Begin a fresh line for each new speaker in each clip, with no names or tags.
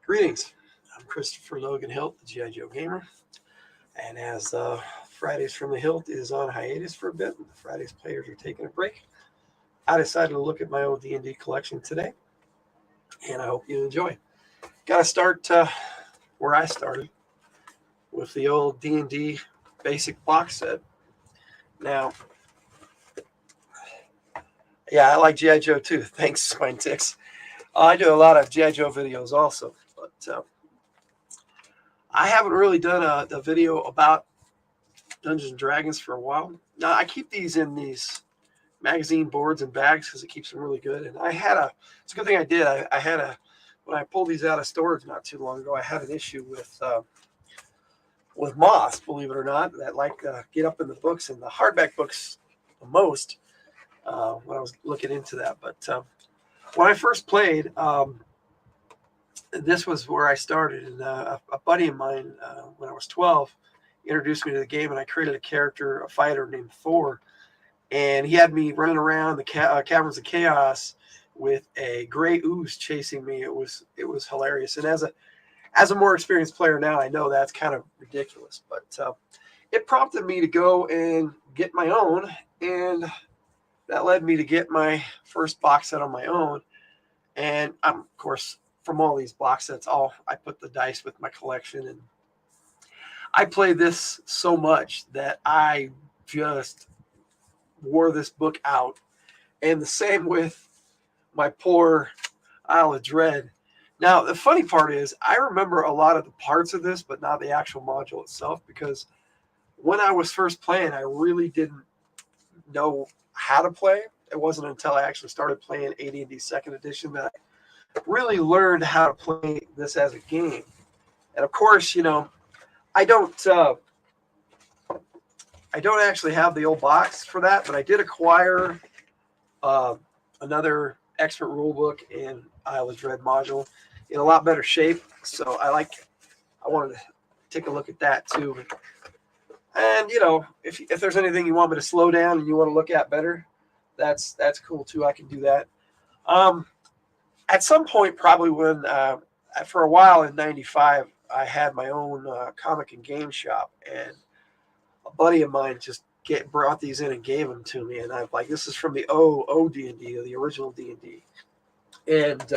Greetings. I'm Christopher Logan Hilt, the G.I. Joe Gamer. And as Fridays from the Hilt is on hiatus for a bit, and the Fridays players are taking a break, I decided to look at my old D&D collection today, and I hope you enjoy. Got to start where I started, with the old D&D basic box set. Now, yeah, I like G.I. Joe too. Thanks, Spine Ticks. I do a lot of G.I. Joe videos also, but I haven't really done a video about Dungeons and Dragons for a while. Now, I keep these in these magazine boards and bags because it keeps them really good. And it's a good thing I did. When I pulled these out of storage not too long ago, I had an issue with moths, believe it or not, that get up in the books and the hardback books the most when I was looking into that. But when I first played, this was where I started. And a buddy of mine, when I was 12, introduced me to the game, and I created a character, a fighter named Thor. And he had me running around the caverns of chaos with a gray ooze chasing me. It was hilarious. And as a more experienced player now, I know that's kind of ridiculous, but it prompted me to go and get my own, and that led me to get my first box set on my own. And of course, from all these box sets, I put the dice with my collection, and I played this so much that I just wore this book out. And the same with my poor Isle of Dread. Now, the funny part is I remember a lot of the parts of this, but not the actual module itself, because when I was first playing, I really didn't know how to play. It wasn't until I actually started playing AD&D 2nd Edition that I really learned how to play this as a game. And of course, I don't actually have the old box for that, but I did acquire another expert rulebook and Isle of Dread module in a lot better shape. So I wanted to take a look at that too. And if there's anything you want me to slow down and you want to look at better, that's cool too. I can do that. At some point, probably when for a while in '95, I had my own comic and game shop, and a buddy of mine just brought these in and gave them to me, and I'm like, this is from the D&D, the original D&D, and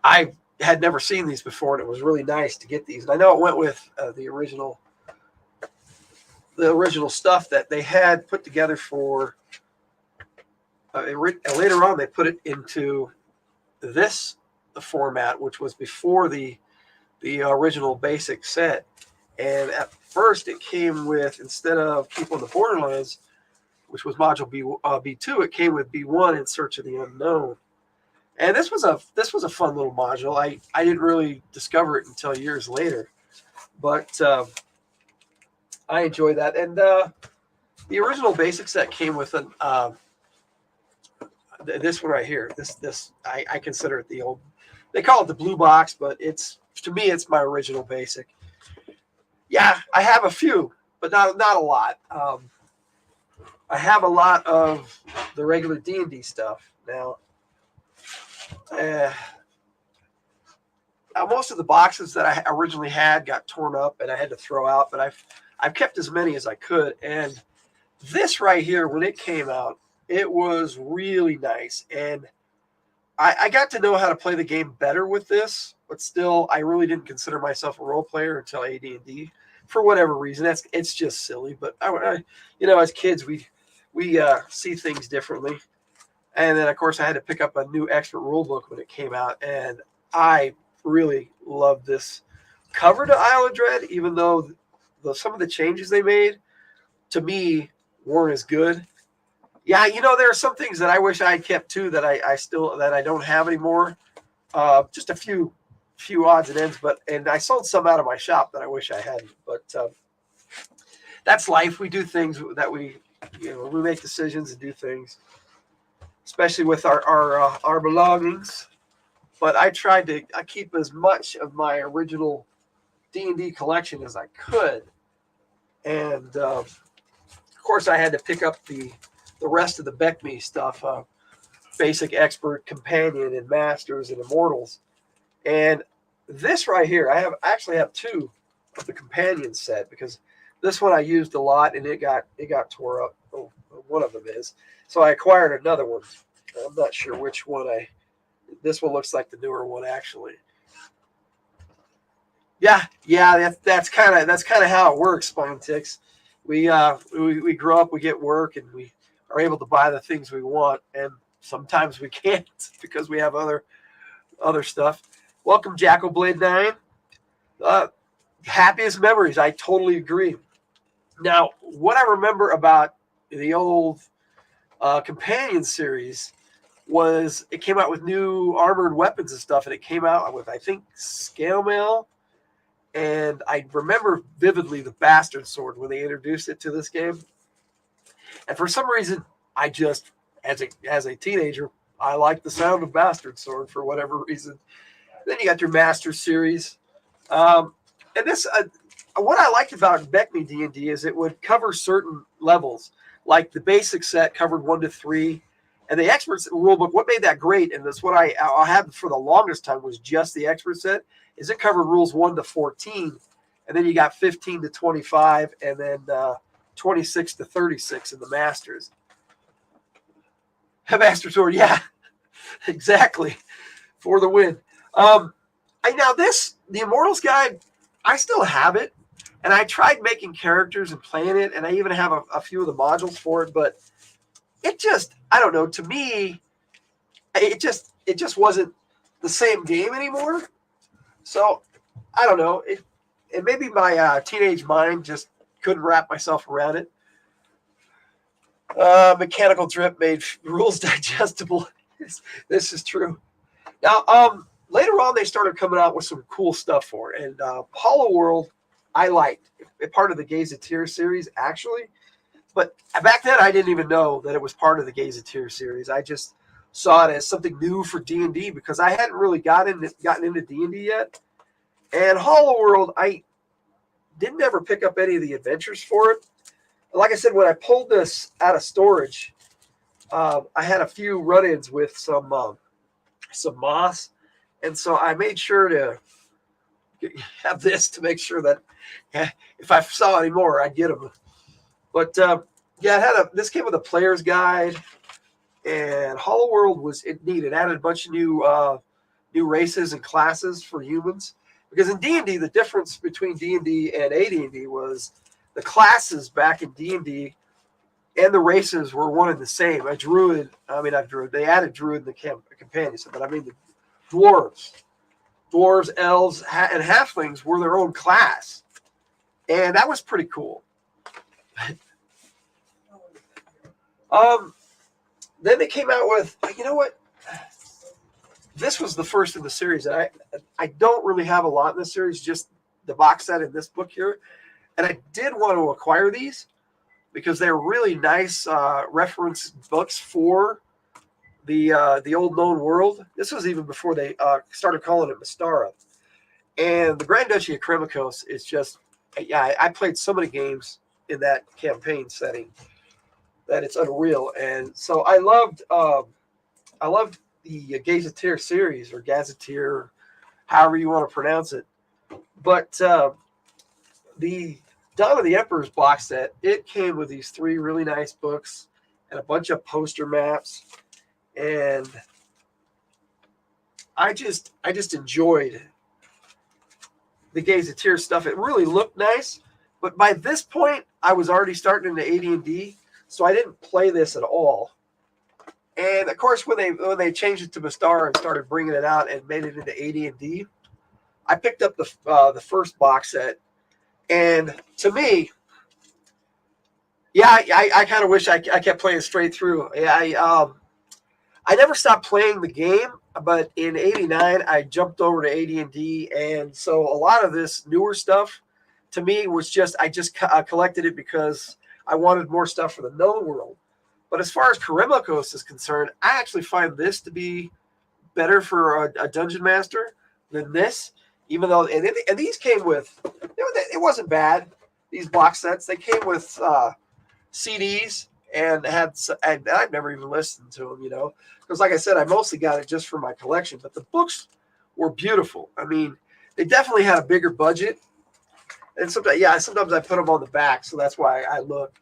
I had never seen these before, and it was really nice to get these. And I know it went with the original stuff that they had put together for. Later on, they put it into this format, which was before the original basic set. And at first, it came with, instead of People in the Borderlands, which was module B2, it came with B1, In Search of the Unknown. And this was a fun little module. I didn't really discover it until years later, but I enjoyed that. And the original basic set came with this one right here. This I consider it the old. They call it the blue box, but to me it's my original basic. Yeah, I have a few, but not a lot. I have a lot of the regular D&D stuff now. Most of the boxes that I originally had got torn up and I had to throw out, but I've kept as many as I could. And this right here, when it came out, it was really nice, and I got to know how to play the game better with this. But still, I really didn't consider myself a role player until AD&D, for whatever reason. It's just silly. But as kids, we see things differently. And then, of course, I had to pick up a new expert rule book when it came out, and I really loved this cover to Isle of Dread, even though some of the changes they made, to me, weren't as good. Yeah, there are some things that I wish I had kept too that I don't have anymore. Just a few odds and ends, and I sold some out of my shop that I wish I hadn't. But that's life. We do things that we make decisions and do things, especially with our belongings. But I tried to keep as much of my original D&D collection as I could, and of course I had to pick up the rest of the Beck-Me stuff, Basic, Expert, Companion, and Masters, and Immortals. And this right here, I actually have two of the companion set because this one I used a lot and it got tore up. Oh, one of them is. So I acquired another one. I'm not sure which one this one looks like the newer one actually. Yeah, that's kind of how it works, Spine Ticks. We grow up, we get work, and we are able to buy the things we want, and sometimes we can't because we have other stuff. Welcome, Jackalblade 9. Happiest memories. I totally agree. Now, what I remember about the old companion series was it came out with new armored weapons and stuff, and it came out with, I think, scale mail. And I remember vividly the Bastard Sword when they introduced it to this game. And for some reason, I just, as a teenager, I liked the sound of Bastard Sword for whatever reason. Then you got your Master Series. And this, what I liked about Beckme D&D is it would cover certain levels. Like the basic set covered 1 to 3. And the Experts rulebook, what made that great, and that's what I had for the longest time, was just the Expert set, is it covered rules 1 to 14. And then you got 15 to 25, and then 26 to 36 in the Masters. Master Sword, yeah, exactly, for the win. The Immortals Guide, I still have it, and I tried making characters and playing it, and I even have a few of the modules for it, but it just, I don't know, to me, it just wasn't the same game anymore. So, I don't know, it maybe my teenage mind just couldn't wrap myself around it. Mechanical Drip made rules digestible. This is true. Now, later on, they started coming out with some cool stuff for it. And Hollow World, I liked. Part of the Gazetteer series, actually. But back then, I didn't even know that it was part of the Gazetteer series. I just saw it as something new for D&D because I hadn't really gotten into D&D yet. And Hollow World, I didn't ever pick up any of the adventures for it. Like I said, when I pulled this out of storage, I had a few run-ins with some moss, and so I made sure to have this to make sure that if I saw any more, I'd get them. But this came with a player's guide, and Hollow World was neat. It added a bunch of new races and classes for humans. Because in D&D, the difference between D&D and AD&D was the classes back in D&D and the races were one and the same. They added druid in the companion set, but I mean the dwarves, elves, and halflings were their own class. And that was pretty cool. Then they came out with, you know what? This was the first in the series. And I don't really have a lot in this series, just the box set in this book here. And I did want to acquire these because they're really nice reference books for the old known world. This was even before they started calling it Mystara. And the Grand Duchy of Kremikos is just, I played so many games in that campaign setting that it's unreal. And so I loved the Gazetteer series, or Gazetteer, however you want to pronounce it. But the Dawn of the Emperor's box set, it came with these 3 really nice books and a bunch of poster maps. And I just enjoyed the Gazetteer stuff. It really looked nice. But by this point, I was already starting into AD&D, so I didn't play this at all. And of course, when they changed it to Mystara and started bringing it out and made it into AD&D, I picked up the first box set, and to me, I kind of wish I kept playing straight through. I never stopped playing the game, but in '89 I jumped over to AD&D, and so a lot of this newer stuff to me was just I collected it because I wanted more stuff for the known world. But as far as Kremikos is concerned, I actually find this to be better for a dungeon master than this. Even though, and these came with, it wasn't bad. These box sets, they came with CDs and I've never even listened to them, because like I said, I mostly got it just for my collection. But the books were beautiful. I mean, they definitely had a bigger budget. And sometimes I put them on the back, so that's why I look.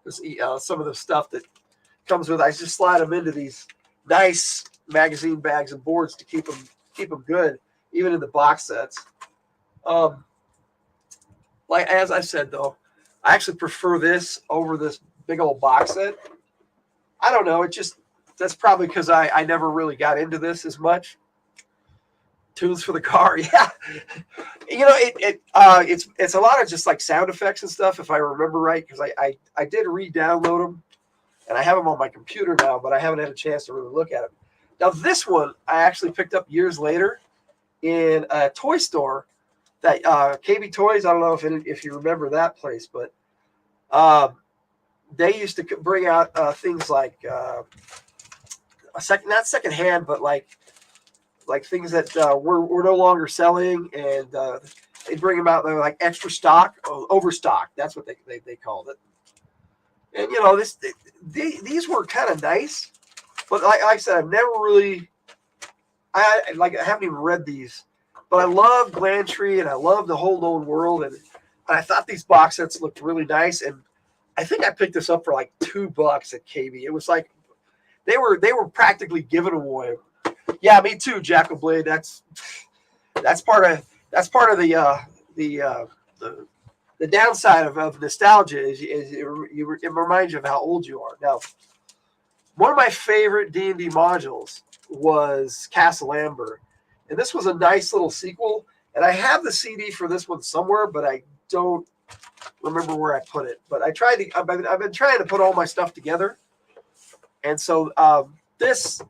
Some of the stuff that comes with, I just slide them into these nice magazine bags and boards to keep them good, even in the box sets. Like as I said though, I actually prefer this over this big old box set. I don't know. That's probably because I never really got into this as much. Tunes for the car, yeah. It's a lot of just like sound effects and stuff, if I remember right, because I did re-download them, and I have them on my computer now, but I haven't had a chance to really look at them. Now this one I actually picked up years later in a toy store that KB Toys. I don't know if you remember that place, but they used to bring out things like not secondhand, but like things that we're no longer selling, and they bring them out. They're like extra stock, overstock. That's what they called it. And these were kind of nice, but like I said, I've never really, I haven't even read these, but I love Glantry and I love the whole known world, and I thought these box sets looked really nice, and I think I picked this up for like $2 at KB. It was like they were practically giving away. Yeah, me too, Jackal Blade. That's part of the downside of nostalgia is it reminds you of how old you are. Now, one of my favorite D&D modules was Castle Amber, and this was a nice little sequel. And I have the CD for this one somewhere, but I don't remember where I put it. But I've been trying to put all my stuff together, and so this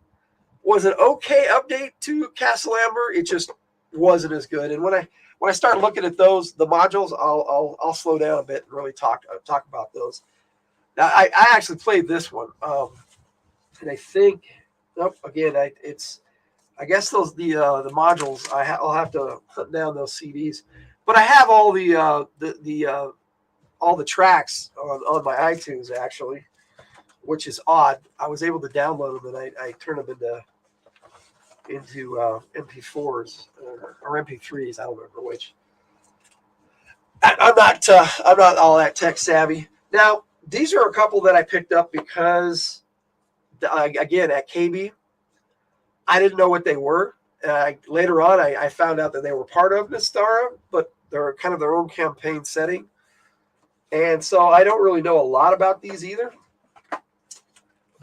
was an okay update to Castle Amber. It just wasn't as good. And when I start looking at the modules, I'll slow down a bit and really talk about those. Now I actually played this one, and I think again I guess the modules I'll have to hunt down those CDs, but I have all the tracks on my iTunes actually, which is odd. I was able to download them and I turned them into MP4s or MP3s. I don't remember which. I'm not all that tech savvy. Now these are a couple that I picked up because again at KB, I didn't know what they were. Later on, I found out that they were part of Mystara, but they're kind of their own campaign setting, and so I don't really know a lot about these either.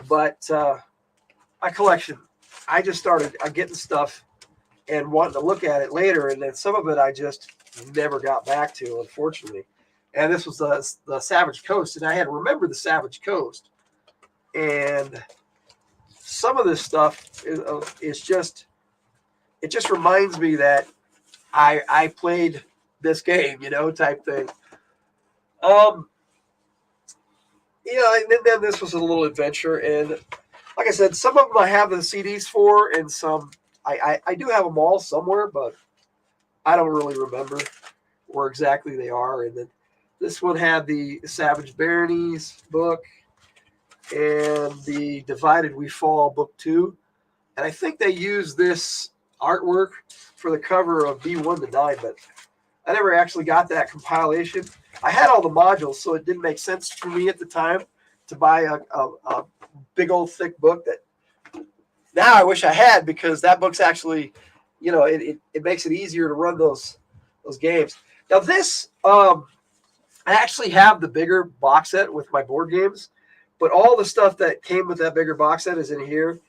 But my collection, I just started getting stuff and wanting to look at it later, and then some of it I just never got back to, unfortunately. And this was the Savage Coast, and I had to remember the Savage Coast. And some of this stuff is just, it just reminds me that I played this game, type thing. And then this was a little adventure, and like I said, some of them I have the CDs for, and some I do have them all somewhere, but I don't really remember where exactly they are. And then this one had the Savage Baronies book and the Divided We Fall book 2, and I think they used this artwork for the cover of B1 to 9, but I never actually got that compilation. I had all the modules, so it didn't make sense for me at the time to buy a big old thick book that now I wish I had, because that book's actually, it makes it easier to run those games. Now this, I actually have the bigger box set with my board games, but all the stuff that came with that bigger box set is in here.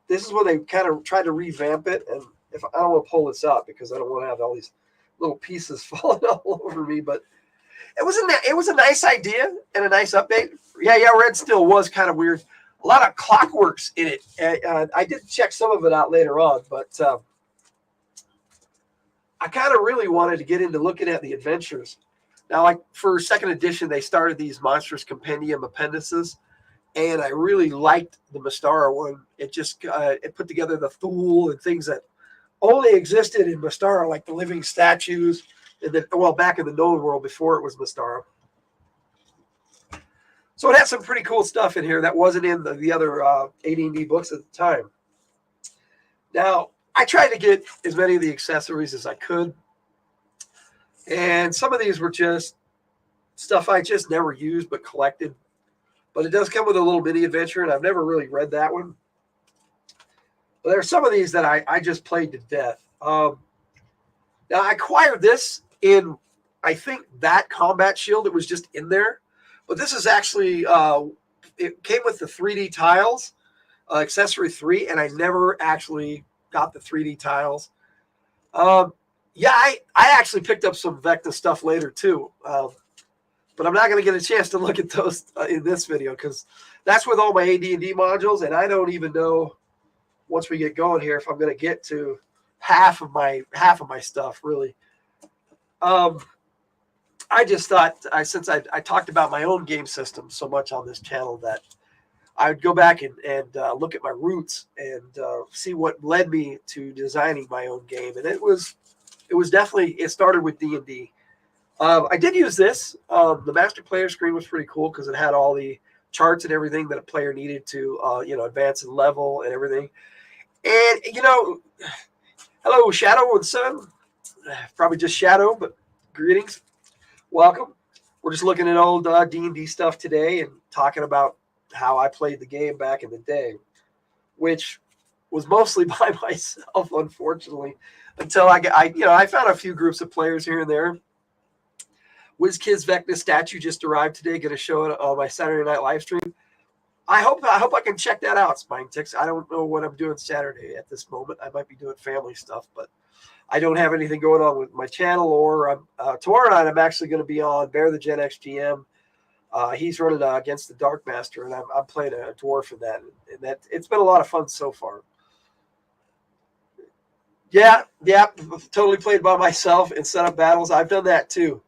This is where they kind of tried to revamp it, and if I don't want to pull this up because I don't want to have all these little pieces falling all over me, but it was a nice idea and a nice update. Yeah, Red Steel was kind of weird. A lot of clockworks in it. I did check some of it out later on, but I kind of really wanted to get into looking at the adventures. Now, like for second edition, they started these Monstrous Compendium appendices, and I really liked the Mystara one. It just it put together the Thule and things that only existed in Mystara, like the living statues, and then back in the known world before it was Mystara. So it had some pretty cool stuff in here that wasn't in the other AD&D books at the time. Now, I tried to get as many of the accessories as I could. And some of these were just stuff I just never used but collected. But it does come with a little mini adventure, and I've never really read that one. But there are some of these that I just played to death. Now, I acquired this in, I think, that combat shield. It was just in there. But this is actually, it came with the 3D tiles, accessory 3, and I never actually got the 3D tiles. Yeah, I actually picked up some Vecna stuff later, too. But I'm not going to get a chance to look at those in this video because that's with all my AD&D modules, and I don't even know once we get going here if I'm going to get to half of my stuff, really. I just thought, since I talked about my own game system so much on this channel, that I would go back and look at my roots and see what led me to designing my own game. And it was definitely, it started with D&D. I did use this. The master player screen was pretty cool because it had all the charts and everything that a player needed to, advance in level and everything. And, hello, Shadow and Sun. Probably just Shadow, but greetings. Welcome. We're just looking at old D&D stuff today and talking about how I played the game back in the day, which was mostly by myself, unfortunately, until I found a few groups of players here and there. WizKids Vecna statue just arrived today. Going to show it on my Saturday night live stream. I hope I can check that out, Spinetix. I don't know what I'm doing Saturday at this moment. I might be doing family stuff, but I don't have anything going on with my channel. Or tomorrow night I'm actually going to be on Bear the Gen X GM. He's running against the Dark Master, and I'm playing a dwarf in that. And that it's been a lot of fun so far. Yeah, totally played by myself and set up battles. I've done that too.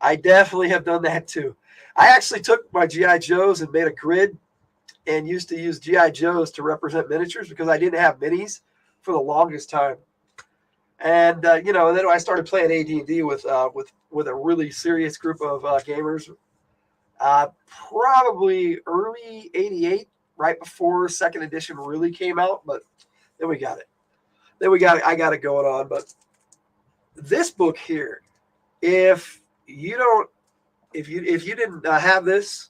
I definitely have done that too. I actually took my G.I. Joes and made a grid and used to use G.I. Joes to represent miniatures because I didn't have minis for the longest time. And, then I started playing AD&D with a really serious group of gamers, probably early 88, right before second edition really came out. But then we got it. I got it going on. But this book here, if you didn't have this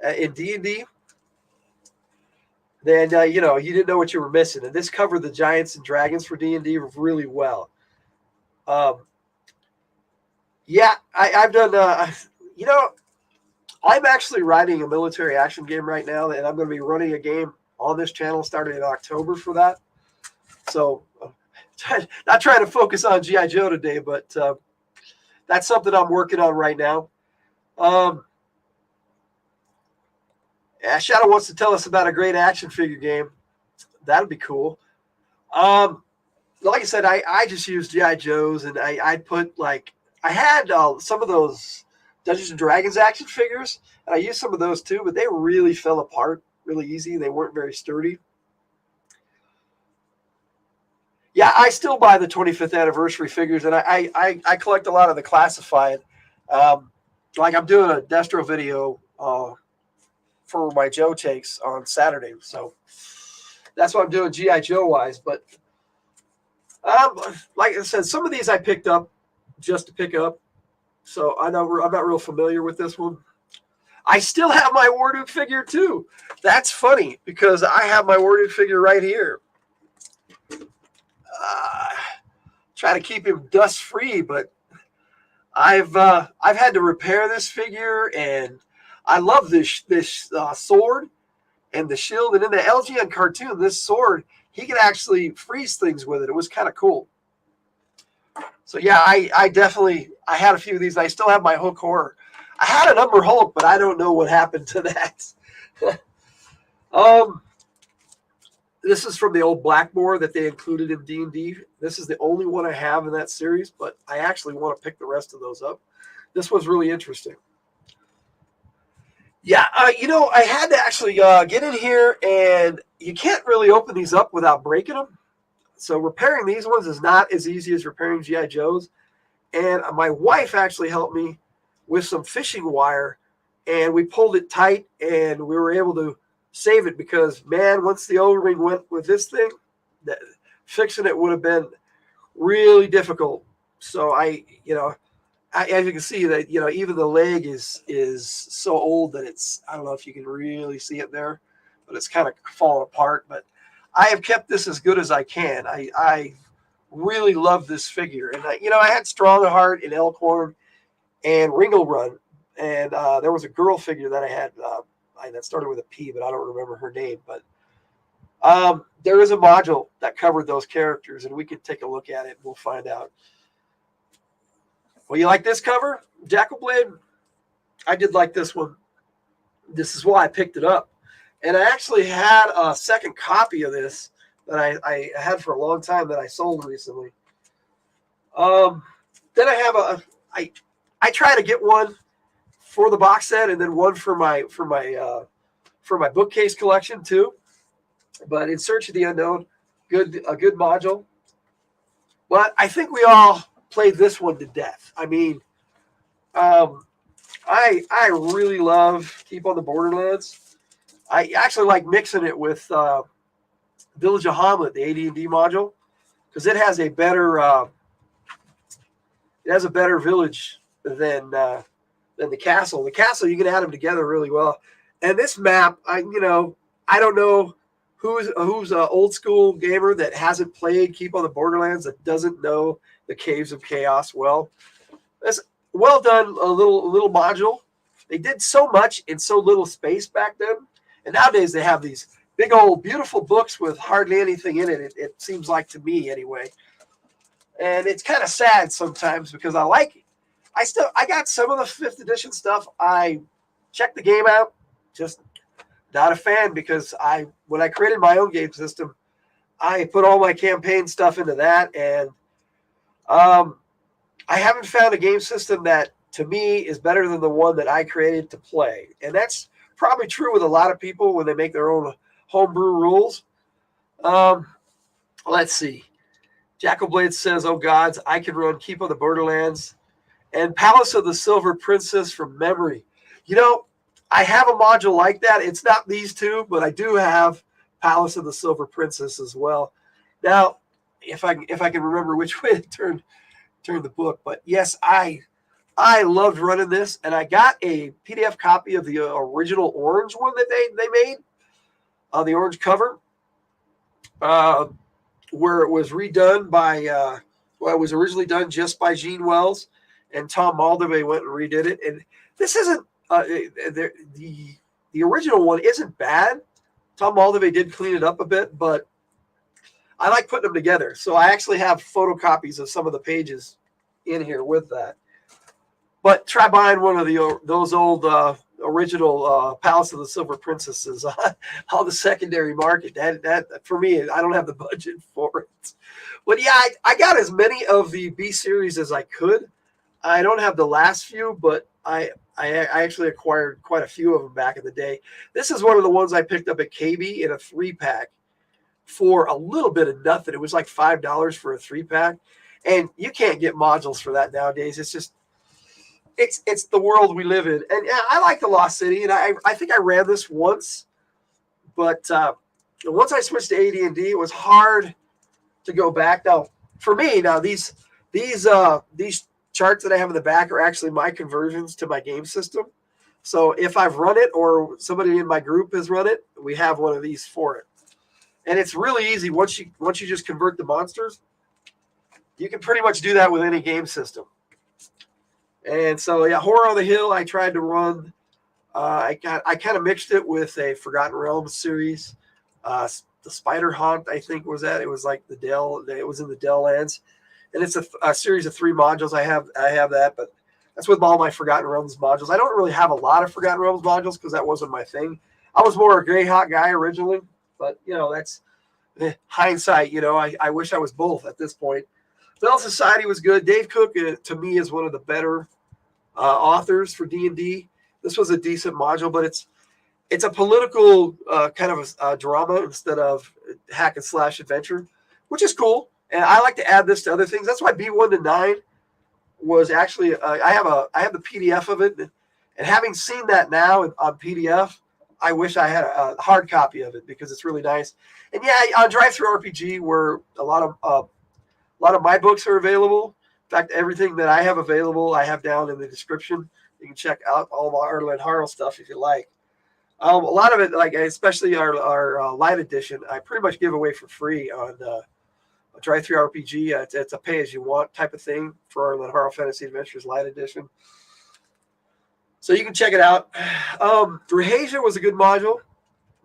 in D&D, then you didn't know what you were missing. And this covered the Giants and Dragons for D&D really well. I've done. I'm actually writing a military action game right now, and I'm going to be running a game on this channel starting in October for that. So, not trying to focus on G.I. Joe today, but that's something I'm working on right now. Shadow wants to tell us about a great action figure game. That'd be cool. Like I said, I just used G.I. Joes, and I put I had some of those Dungeons and Dragons action figures, and I used some of those too, but they really fell apart really easy. They weren't very sturdy. Yeah, I still buy the 25th anniversary figures, and I collect a lot of the classified. I'm doing a Destro video for my Joe takes on Saturday, so that's what I'm doing G.I. Joe wise. But like I said, some of these I picked up just to pick up, so I know I'm not real familiar with this one. I still have my Warduke figure too. That's funny because I have my Warduke figure right here. Try to keep him dust free, but I've had to repair this figure, and I love this sword and the shield. And in the LGN cartoon, this sword, he can actually freeze things with it. It was kind of cool. So yeah, I definitely had a few of these. I still have my Hulk horror. I had an Umber Hulk, but I don't know what happened to that. This is from the old Blackmore that they included in D&D. This is the only one I have in that series, but I actually want to pick the rest of those up. This was really interesting. Yeah, I had to actually get in here, and you can't really open these up without breaking them. So repairing these ones is not as easy as repairing G.I. Joes. And my wife actually helped me with some fishing wire, and we pulled it tight, and we were able to save it because, man, once the O-ring went with this thing, fixing it would have been really difficult. So as you can see that, even the leg is so old that it's, I don't know if you can really see it there, but it's kind of falling apart. But I have kept this as good as I can. I really love this figure. And I had Strongheart and Elkhorn and Ringle Run. And there was a girl figure that I had that started with a P, but I don't remember her name. But there is a module that covered those characters, and we can take a look at it and we'll find out. Well, you like this cover, Jackalblade? I did like this one. This is why I picked it up. And I actually had a second copy of this that I had for a long time that I sold recently. Then I have I try to get one for the box set and then one for my bookcase collection too. But In Search of the Unknown, a good module. But I think we all played this one to death. I mean, I really love Keep on the Borderlands. I actually like mixing it with Village of Hamlet, the AD&D module, because it has a better village than the castle. The castle, you can add them together really well. And this map, I don't know who's an old school gamer that hasn't played Keep on the Borderlands that doesn't know the Caves of Chaos well. It's well done, a little module. They did so much in so little space back then, and nowadays they have these big old beautiful books with hardly anything in it. It seems like, to me anyway, and it's kind of sad sometimes because I like it. I got some of the 5th edition stuff. I checked the game out, just not a fan because when I created my own game system, I put all my campaign stuff into that, and I haven't found a game system that, to me, is better than the one that I created to play. And that's probably true with a lot of people when they make their own homebrew rules. Let's see. Jackalblade says, "Oh gods, I can run Keep on the Borderlands and Palace of the Silver Princess from memory." I have a module like that. It's not these two, but I do have Palace of the Silver Princess as well. Now, if I can remember which way to turn the book, but yes, I loved running this, and I got a PDF copy of the original orange one that they made, the orange cover, where it was redone by it was originally done just by Gene Wells, and Tom Moldove went and redid it. And this isn't the original one isn't bad. Tom Moldove did clean it up a bit, but I like putting them together. So I actually have photocopies of some of the pages in here with that. But try buying one of those old original Palace of the Silver Princesses on the secondary market. That for me, I don't have the budget for it. But yeah, I got as many of the B series as I could. I don't have the last few, but I actually acquired quite a few of them back in the day. This is one of the ones I picked up at KB in a 3-pack for a little bit of nothing. It was like $5 for a 3-pack, and you can't get modules for that nowadays. It's just it's the world we live in. And yeah, I like the Lost City, and I think I ran this once, but once I switched to AD&D, it was hard to go back. Now, for me, these charts that I have in the back are actually my conversions to my game system. So if I've run it or somebody in my group has run it, we have one of these for it. And it's really easy. Once you just convert the monsters, you can pretty much do that with any game system. And so, yeah, Horror on the Hill, I tried to run. I kind of mixed it with a Forgotten Realms series. The Spider Haunt, I think, was that. It was like it was in the Dell Lands. And it's a series of 3 modules. I have that, but that's with all my Forgotten Realms modules. I don't really have a lot of Forgotten Realms modules because that wasn't my thing. I was more a Greyhawk guy originally, but that's hindsight. I wish I was both at this point. Bell Society was good. Dave Cook, to me, is one of the better authors for D&D. This was a decent module, but it's a political kind of a drama instead of hack and slash adventure, which is cool. And I like to add this to other things. That's why B1 to 9 was actually I have the PDF of it, and having seen that now on PDF, I wish I had a hard copy of it because it's really nice. And yeah, on Drive-Thru RPG, where a lot of my books are available. In fact, everything that I have available, I have down in the description. You can check out all of our Lenharrow stuff if you like. A lot of it, like especially our light edition, I pretty much give away for free on Drive-Thru RPG. It's a pay-as-you-want type of thing for our Lenharrow Fantasy Adventures light edition. So you can check it out. Rahasia was a good module.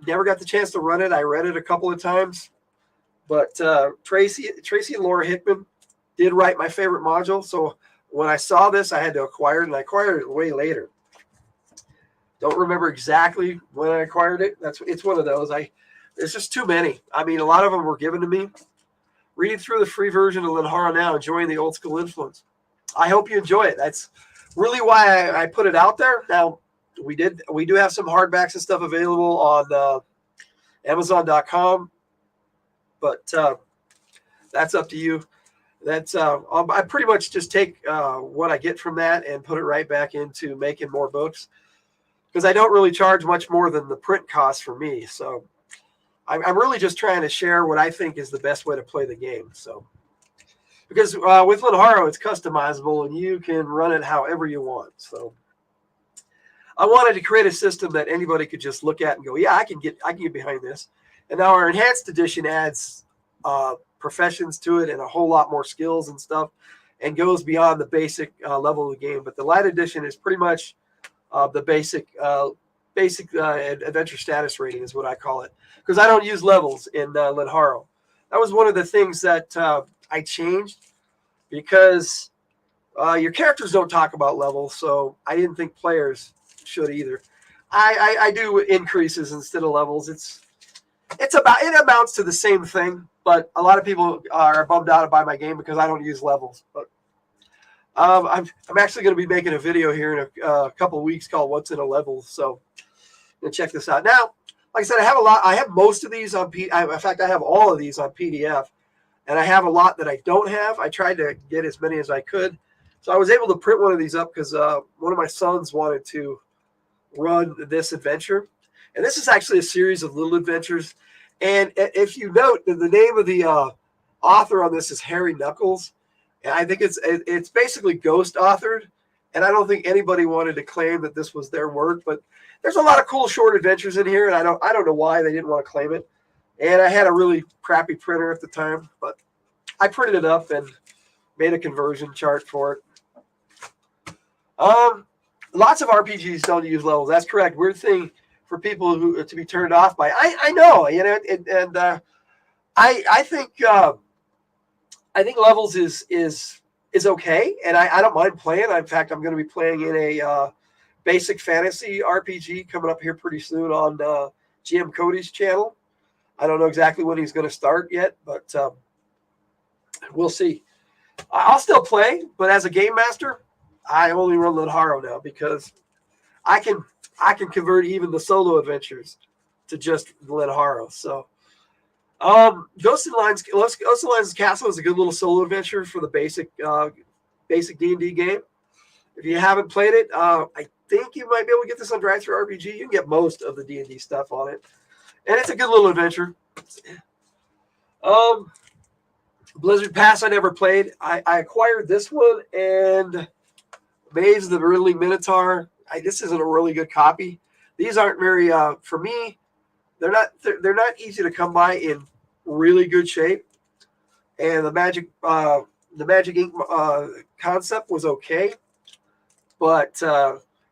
Never got the chance to run it. I read it a couple of times. But Tracy and Laura Hickman did write my favorite module. So when I saw this, I had to acquire it, and I acquired it way later. Don't remember exactly when I acquired it. It's one of those. There's just too many. I mean, a lot of them were given to me. Reading through the free version of Lenharrow now, enjoying the old school influence. I hope you enjoy it. That's really why I put it out there. Now, we do have some hardbacks and stuff available on Amazon.com, but that's up to you. That's I pretty much just take what I get from that and put it right back into making more books, because I don't really charge much more than the print cost for me. So I'm really just trying to share what I think is the best way to play the game. So. Because with Lenharrow, it's customizable, and you can run it however you want. So I wanted to create a system that anybody could just look at and go, yeah, I can get behind this. And now our enhanced edition adds professions to it and a whole lot more skills and stuff, and goes beyond the basic level of the game. But the light edition is pretty much the basic adventure status rating is what I call it, because I don't use levels in Lenharrow. That was one of the things that I changed, because your characters don't talk about levels, so I didn't think players should either. I do increases instead of levels. It amounts to the same thing, but a lot of people are bummed out by my game because I don't use levels. But I'm actually going to be making a video here in a couple of weeks called "What's in a Level," so check this out. Now, like I said, I have most of these on in fact, I have all of these on PDF. And I have a lot that I don't have. I tried to get as many as I could. So I was able to print one of these up because one of my sons wanted to run this adventure. And this is actually a series of little adventures. And if you note, the name of the author on this is Harry Knuckles. And I think it's basically ghost authored. And I don't think anybody wanted to claim that this was their work. But there's a lot of cool short adventures in here. And I don't know why they didn't want to claim it. And I had a really crappy printer at the time, but I printed it up and made a conversion chart for it. Lots of RPGs don't use levels. That's correct. Weird thing for people who to be turned off by. I know, and I think levels is okay, and I don't mind playing. In fact, I'm going to be playing in a basic fantasy RPG coming up here pretty soon on GM Cody's channel. I don't know exactly when he's going to start yet, but we'll see. I'll still play, but as a game master, I only run Lenharrow now because I can convert even the solo adventures to just Lenharrow. So, Ghosts and Lines Castle is a good little solo adventure for the basic D&D game. If you haven't played it, I think you might be able to get this on Drive-Thru RPG. You can get most of the D&D stuff on it. And it's a good little adventure. Blizzard Pass I never played. I acquired this one and Maze of the Riddling Minotaur. This isn't a really good copy. These aren't very for me. They're not easy to come by in really good shape. And the Magic Ink concept was okay, but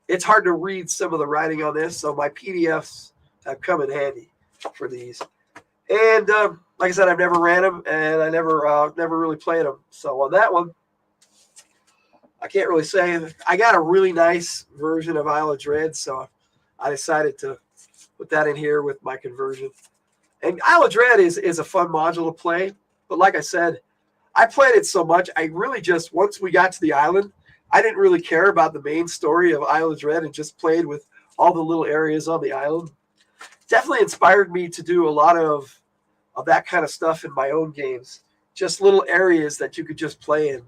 it's hard to read some of the writing on this. So my PDFs have come in handy for these. And like I said, I've never ran them, and I never really played them. So on that one, I can't really say. I got a really nice version of Isle of Dread, so I decided to put that in here with my conversion. And Isle of Dread is a fun module to play. But like I said, I played it so much, I really just, once we got to the island, I didn't really care about the main story of Isle of Dread and just played with all the little areas on the island. Definitely inspired me to do a lot of that kind of stuff in my own games. Just little areas that you could just play in.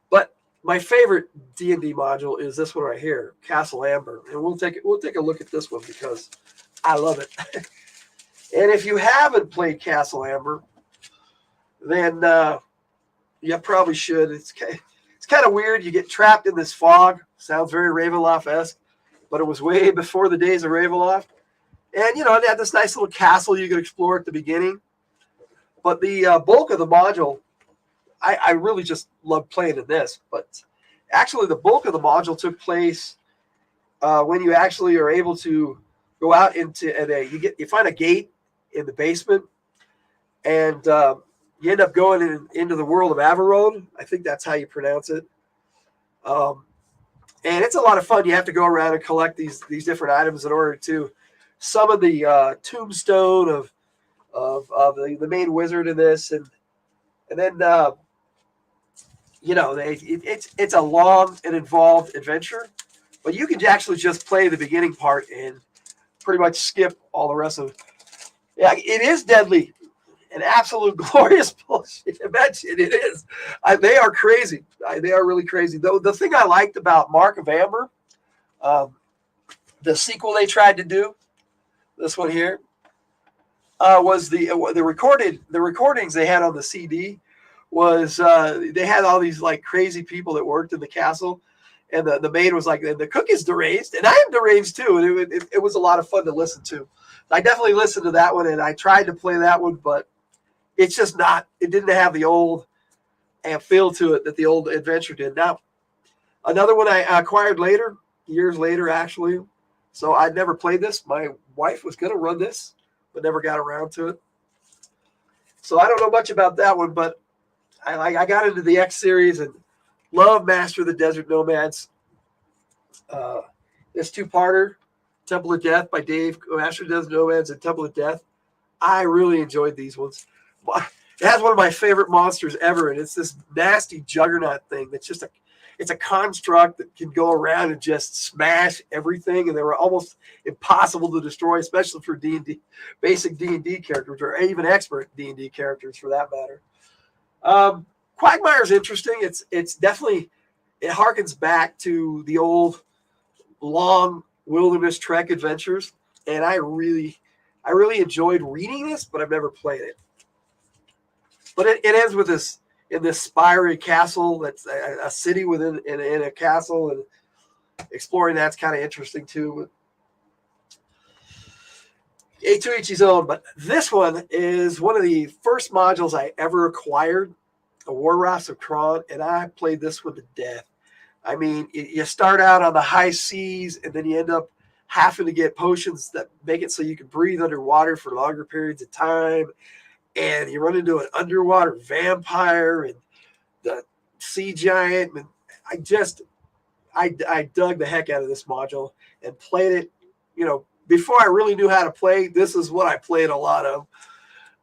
But my favorite D&D module is this one right here, Castle Amber, and we'll take a look at this one because I love it. And if you haven't played Castle Amber, then you probably should. It's kind of weird. You get trapped in this fog. Sounds very Ravenloft-esque, but it was way before the days of Ravenloft. And it had this nice little castle you could explore at the beginning. But the bulk of the module, I really just loved playing in this. But actually, the bulk of the module took place when you actually are able to go out into you find a gate in the basement, and you end up going into the world of Averone. I think that's how you pronounce it. And it's a lot of fun. You have to go around and collect these different items in order to summon the tombstone of the main wizard in this, and then it's a long and involved adventure, but you can actually just play the beginning part and pretty much skip all the rest of it. Yeah, it is deadly. An absolute glorious bullshit. Imagine it is. They are crazy. They are really crazy. The thing I liked about Mark of Amber, the sequel they tried to do, this one here, was the recordings they had on the CD. Was they had all these like crazy people that worked in the castle, and the maid was like, the cook is deranged, and I am deranged too, and it was a lot of fun to listen to. I definitely listened to that one, and I tried to play that one, but it's just not. It didn't have the old feel to it that the old adventure did. Now, another one I acquired later, years later actually. So I never played this. My wife was going to run this, but never got around to it. So I don't know much about that one, but I got into the X series and love Master of the Desert Nomads. This two-parter, Temple of Death by Dave, Master of the Desert Nomads and Temple of Death. I really enjoyed these ones. It has one of my favorite monsters ever, and it's this nasty juggernaut thing that's just it's a construct that can go around and just smash everything, and they were almost impossible to destroy, especially for D&D, basic D&D characters, or even expert D&D characters for that matter. Quagmire's interesting. It's definitely, it harkens back to the old long wilderness trek adventures, and I really enjoyed reading this, but I've never played it. But it ends with this spiry castle that's a city within in a castle, and exploring that's kind of interesting too. To each his own. But this one is one of the first modules I ever acquired, the War Rafts of Kron, and I played this one to death. I mean, you start out on the high seas, and then you end up having to get potions that make it so you can breathe underwater for longer periods of time. And you run into an underwater vampire and the sea giant. And I dug the heck out of this module and played it, before I really knew how to play. This is what I played a lot of.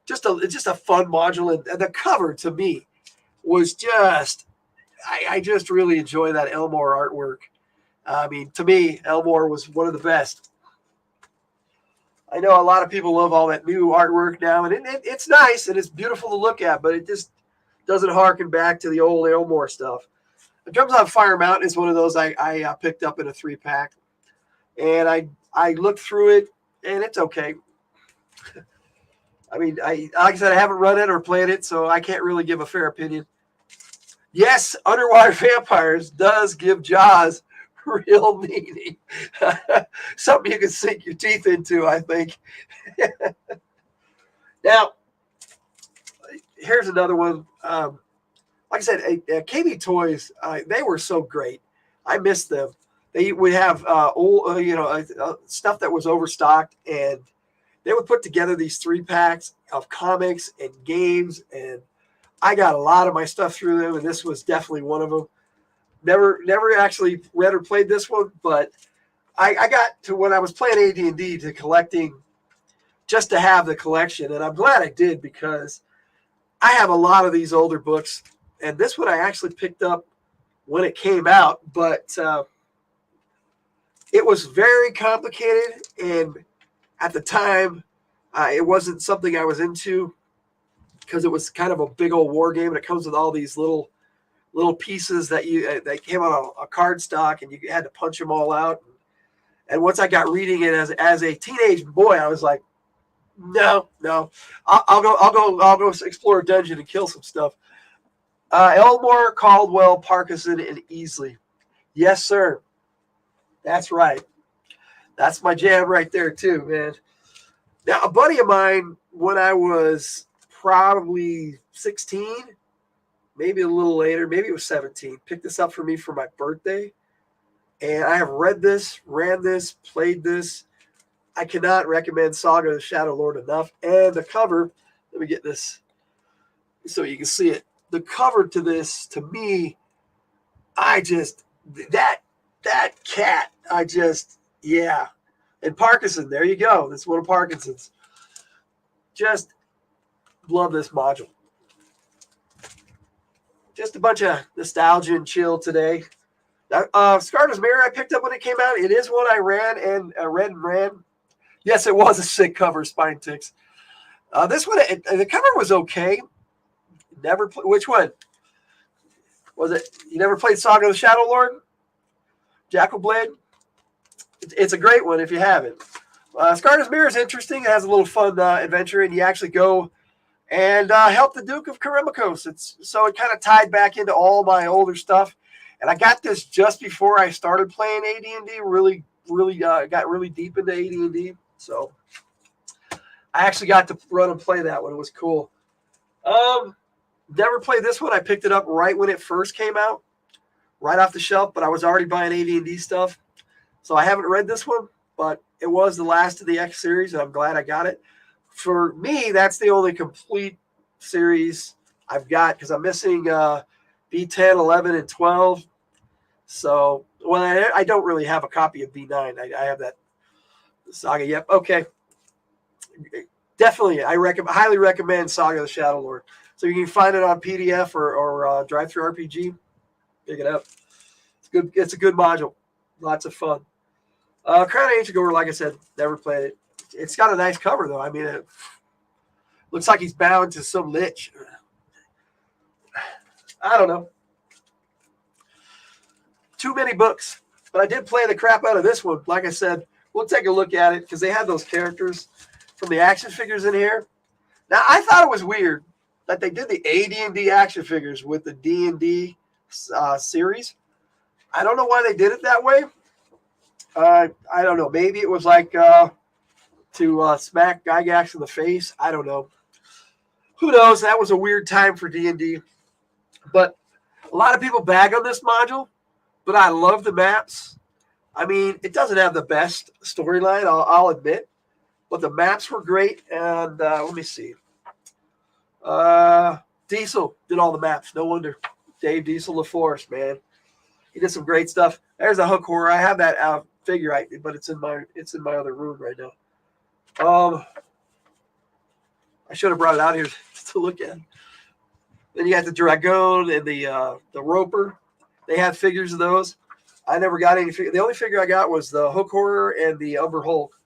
Just a fun module. And the cover to me was just, I just really enjoy that Elmore artwork. I mean, to me, Elmore was one of the best. I know a lot of people love all that new artwork now, and it's nice and it's beautiful to look at, but it just doesn't harken back to the old Elmore stuff. The Drums on Fire Mountain is one of those I picked up in a 3-pack, and I looked through it, and it's okay. I mean, like I said, I haven't run it or played it, so I can't really give a fair opinion. Yes, Underwater Vampires does give Jaws real meaning. Something you can sink your teeth into, I think. Now, here's another one. Like I said, KB Toys, they were so great. I missed them. They would have old, stuff that was overstocked, and they would put together these 3-packs of comics and games, and I got a lot of my stuff through them, and this was definitely one of them. Never actually read or played this one, but I got to, when I was playing AD&D, to collecting just to have the collection, and I'm glad I did, because I have a lot of these older books, and this one I actually picked up when it came out, but it was very complicated, and at the time, it wasn't something I was into, because it was kind of a big old war game, and it comes with all these little little pieces that came on a card stock, and you had to punch them all out. And once I got reading it as a teenage boy, I was like, no, I'll go explore a dungeon and kill some stuff. Elmore, Caldwell, Parkinson, and Easley. Yes, sir. That's right. That's my jam right there too, man. Now, a buddy of mine, when I was probably 16, maybe a little later, maybe it was 17, picked this up for me for my birthday. And I have read this, ran this, played this. I cannot recommend Saga of the Shadow Lord enough. And the cover, let me get this so you can see it. The cover to this, to me, that cat, yeah. And Parkinson, there you go. That's one of Parkinson's. Just love this module. Just a bunch of nostalgia and chill today. Scarlet's Mirror I picked up when it came out. It is one I read and ran. Yes, it was a sick cover, Spine Ticks. This one, the cover was okay. Which one? Was it? You never played Saga of the Shadow Lord? Jackal Blade? It's a great one if you haven't. Scarlet's Mirror is interesting. It has a little fun adventure, and you actually go and help the Duke of Karamakos. So it kind of tied back into all my older stuff. And I got this just before I started playing AD&D. Really got really deep into AD&D. So I actually got to run and play that one. It was cool. Never played this one. I picked it up right when it first came out, right off the shelf, but I was already buying AD&D stuff. So I haven't read this one, but it was the last of the X series, and I'm glad I got it. For me, that's the only complete series I've got because I'm missing B10, 11, and 12. So, well, I don't really have a copy of B9. I have that Saga. Yep. Okay. Definitely, I highly recommend Saga of the Shadow Lord. So you can find it on PDF or Drive-Thru RPG. Pick it up. It's good. It's a good module. Lots of fun. Crown Ancient Goer, like I said, never played it. It's got a nice cover, though. I mean, it looks like he's bound to some lich. I don't know. Too many books. But I did play the crap out of this one. Like I said, we'll take a look at it because they had those characters from the action figures in here. Now, I thought it was weird that they did the AD&D action figures with the D&D series. I don't know why they did it that way. I don't know. Maybe it was like to smack Gygax in the face. I don't know. Who knows? That was a weird time for D&D. But a lot of people bag on this module, but I love the maps. I mean, it doesn't have the best storyline, I'll admit, but the maps were great. And let me see. Diesel did all the maps. No wonder. Dave Diesel LaForce, man. He did some great stuff. There's a hook horror. I have that figure, but it's in my other room right now. I should have brought it out here to look at. Then you got the Dragoon and the Roper. They had figures of those. I never got any figure. The only figure I got was the Hook Horror and the Umber Hulk.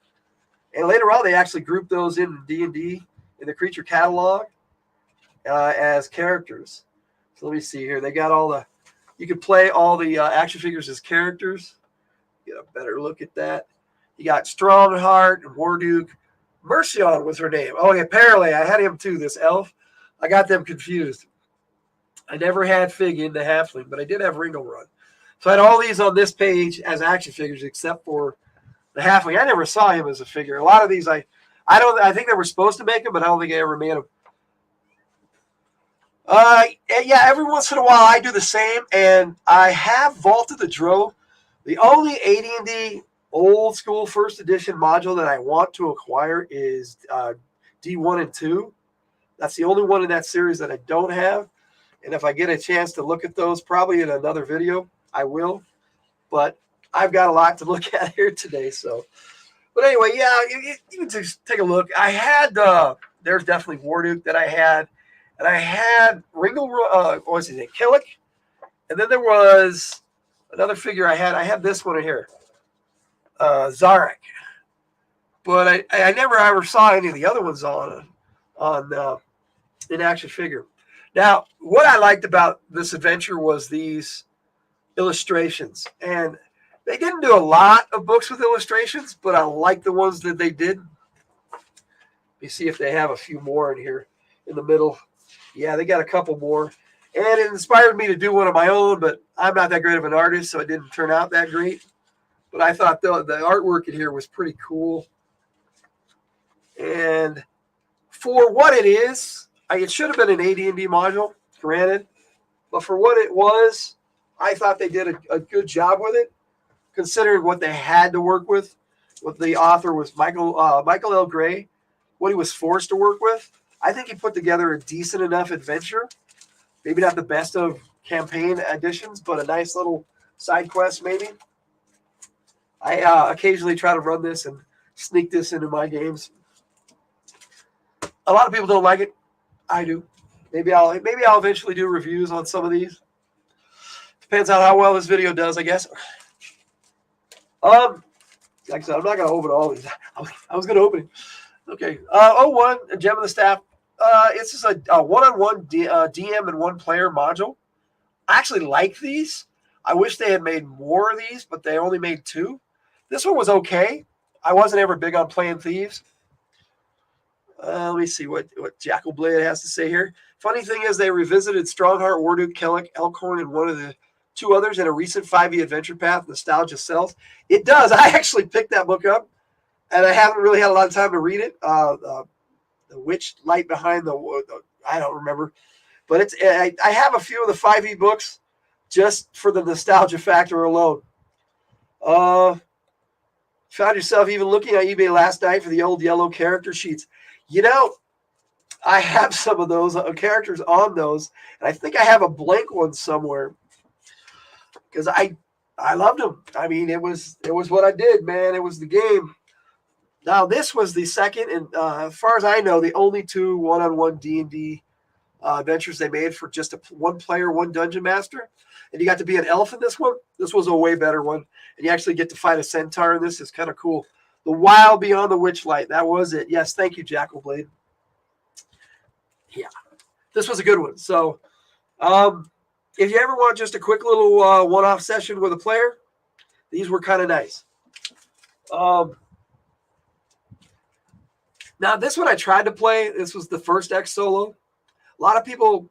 And later on, they actually grouped those in D&D in the creature catalog as characters. So let me see here. They got all the. You could play all the action figures as characters. Get a better look at that. You got Strongheart and Warduke. Mercion was her name. Oh, yeah, apparently I had him too, this elf. I got them confused. I never had Fig in the Halfling, but I did have Ringo Run. So I had all these on this page as action figures except for the Halfling. I never saw him as a figure. A lot of these, I think they were supposed to make him, but I don't think I ever made them. Yeah, every once in a while I do the same, and I have vaulted the Drove. The only AD&D old school first edition module that I want to acquire is D1 and 2. That's the only one in that series that I don't have. And if I get a chance to look at those, probably in another video, I will. But I've got a lot to look at here today. So, but anyway, yeah, you can just take a look. I had there's definitely Warduke that I had, and I had Ringo. What was his name? Killick, and then there was another figure I had. I had this one here, Zarek. But I never ever saw any of the other ones on an action figure. Now, what I liked about this adventure was these illustrations. And they didn't do a lot of books with illustrations, but I like the ones that they did. Let me see if they have a few more in here in the middle. Yeah, they got a couple more. And it inspired me to do one of my own, but I'm not that great of an artist, so it didn't turn out that great. But I thought the artwork in here was pretty cool. And for what it is, it should have been an AD&D module, granted. But for what it was, I thought they did a good job with it, considering what they had to work with. What the author was Michael L. Gray, what he was forced to work with. I think he put together a decent enough adventure. Maybe not the best of campaign additions, but a nice little side quest maybe. I occasionally try to run this and sneak this into my games. A lot of people don't like it. I do. Maybe I'll eventually do reviews on some of these. Depends on how well this video does, I guess. Like I said, I'm not going to open all these. I was going to open it. Okay. 01, a Gem of the Staff. It's just a one-on-one DM and one player module. I actually like these. I wish they had made more of these, but they only made 2. This one was okay. I wasn't ever big on playing thieves. Let me see what Jackal Blade has to say here. Funny thing is, they revisited Strongheart, Warduke, Kellic, Elkhorn, and one of the 2 others in a recent 5e adventure path, Nostalgia Sells. It does. I actually picked that book up, and I haven't really had a lot of time to read it. The Witch Light Behind the I don't remember. But I have a few of the 5e books just for the nostalgia factor alone. Found yourself even looking at eBay last night for the old yellow character sheets. You know, I have some of those characters on those, and I think I have a blank one somewhere because I loved them. I mean, it was what I did, man. It was the game. Now, this was the second, and as far as I know, the only 2 one-on-one D&D adventures they made for just one player, one dungeon master. And you got to be an elf in this one. This was a way better one. And you actually get to fight a centaur in this. It's kind of cool. The Wild Beyond the Witchlight. That was it. Yes, thank you, Jackal Blade. Yeah, this was a good one. So if you ever want just a quick little one-off session with a player, these were kind of nice. Now, this one I tried to play. This was the first X solo. A lot of people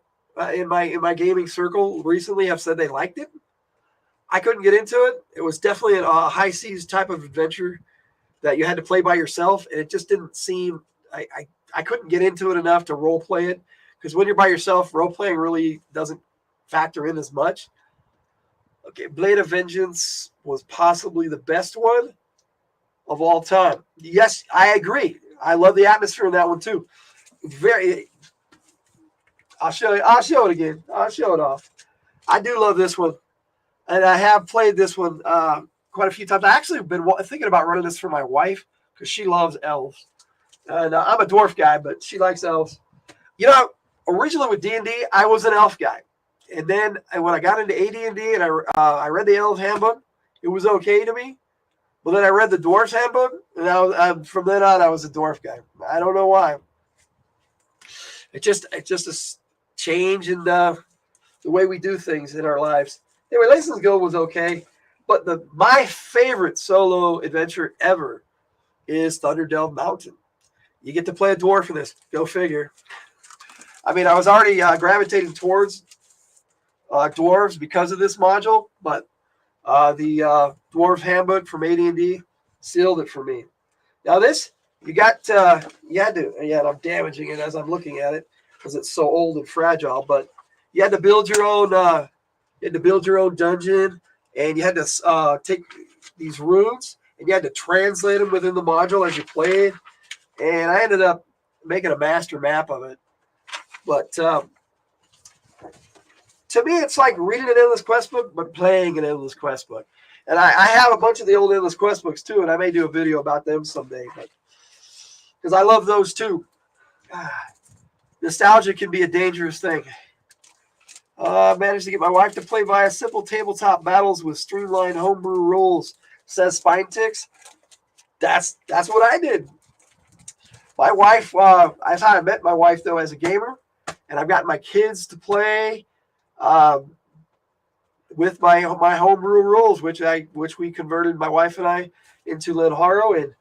in my gaming circle recently have said they liked it. I couldn't get into it. It was definitely a high seas type of adventure that you had to play by yourself, and it just didn't seem. I couldn't get into it enough to role play it, because when you're by yourself, role playing really doesn't factor in as much. Okay, Blade of Vengeance was possibly the best one of all time. Yes, I agree. I love the atmosphere in that one too. Very. I'll show it again. I'll show it off. I do love this one, and I have played this one quite a few times. I actually have been thinking about running this for my wife because she loves elves, and I'm a dwarf guy, but she likes elves. You know, originally with D&D, I was an elf guy, and then when I got into AD&D and I read the Elf Handbook, it was okay to me. But then I read the Dwarf's Handbook, and from then on, I was a dwarf guy. I don't know why. It's just a change in the way we do things in our lives. Anyway, License Guild was okay, but my favorite solo adventure ever is Thunderdelve Mountain. You get to play a dwarf in this. Go figure. I mean, I was already gravitating towards dwarves because of this module, but the Dwarf Handbook from AD&D sealed it for me. Now this, you had to, I'm damaging it as I'm looking at it because it's so old and fragile, but you had to build your own, dungeon, and you had to take these runes, and you had to translate them within the module as you played, and I ended up making a master map of it. But to me, it's like reading an Endless Quest book, but playing an Endless Quest book. And I have a bunch of the old Endless Quest books, too, and I may do a video about them someday. Because I love those, too. Nostalgia can be a dangerous thing. I managed to get my wife to play via simple tabletop battles with streamlined homebrew rules, says Spinetix. That's what I did. My wife, that's how I met my wife, though, as a gamer. and I've got my kids to play with my homebrew rules, which we converted, my wife and I, into Lenharrow. And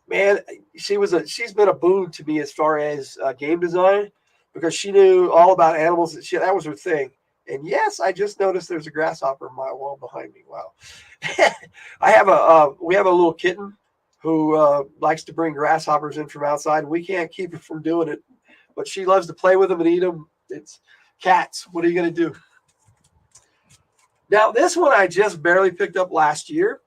man, she's been a boon to me as far as game design, because she knew all about animals. That was her thing. And yes, I just noticed there's a grasshopper in my wall behind me. Wow. We have a little kitten who likes to bring grasshoppers in from outside. We can't keep her from doing it, but she loves to play with them and eat them. It's cats. What are you going to do? Now, this one I just barely picked up last year,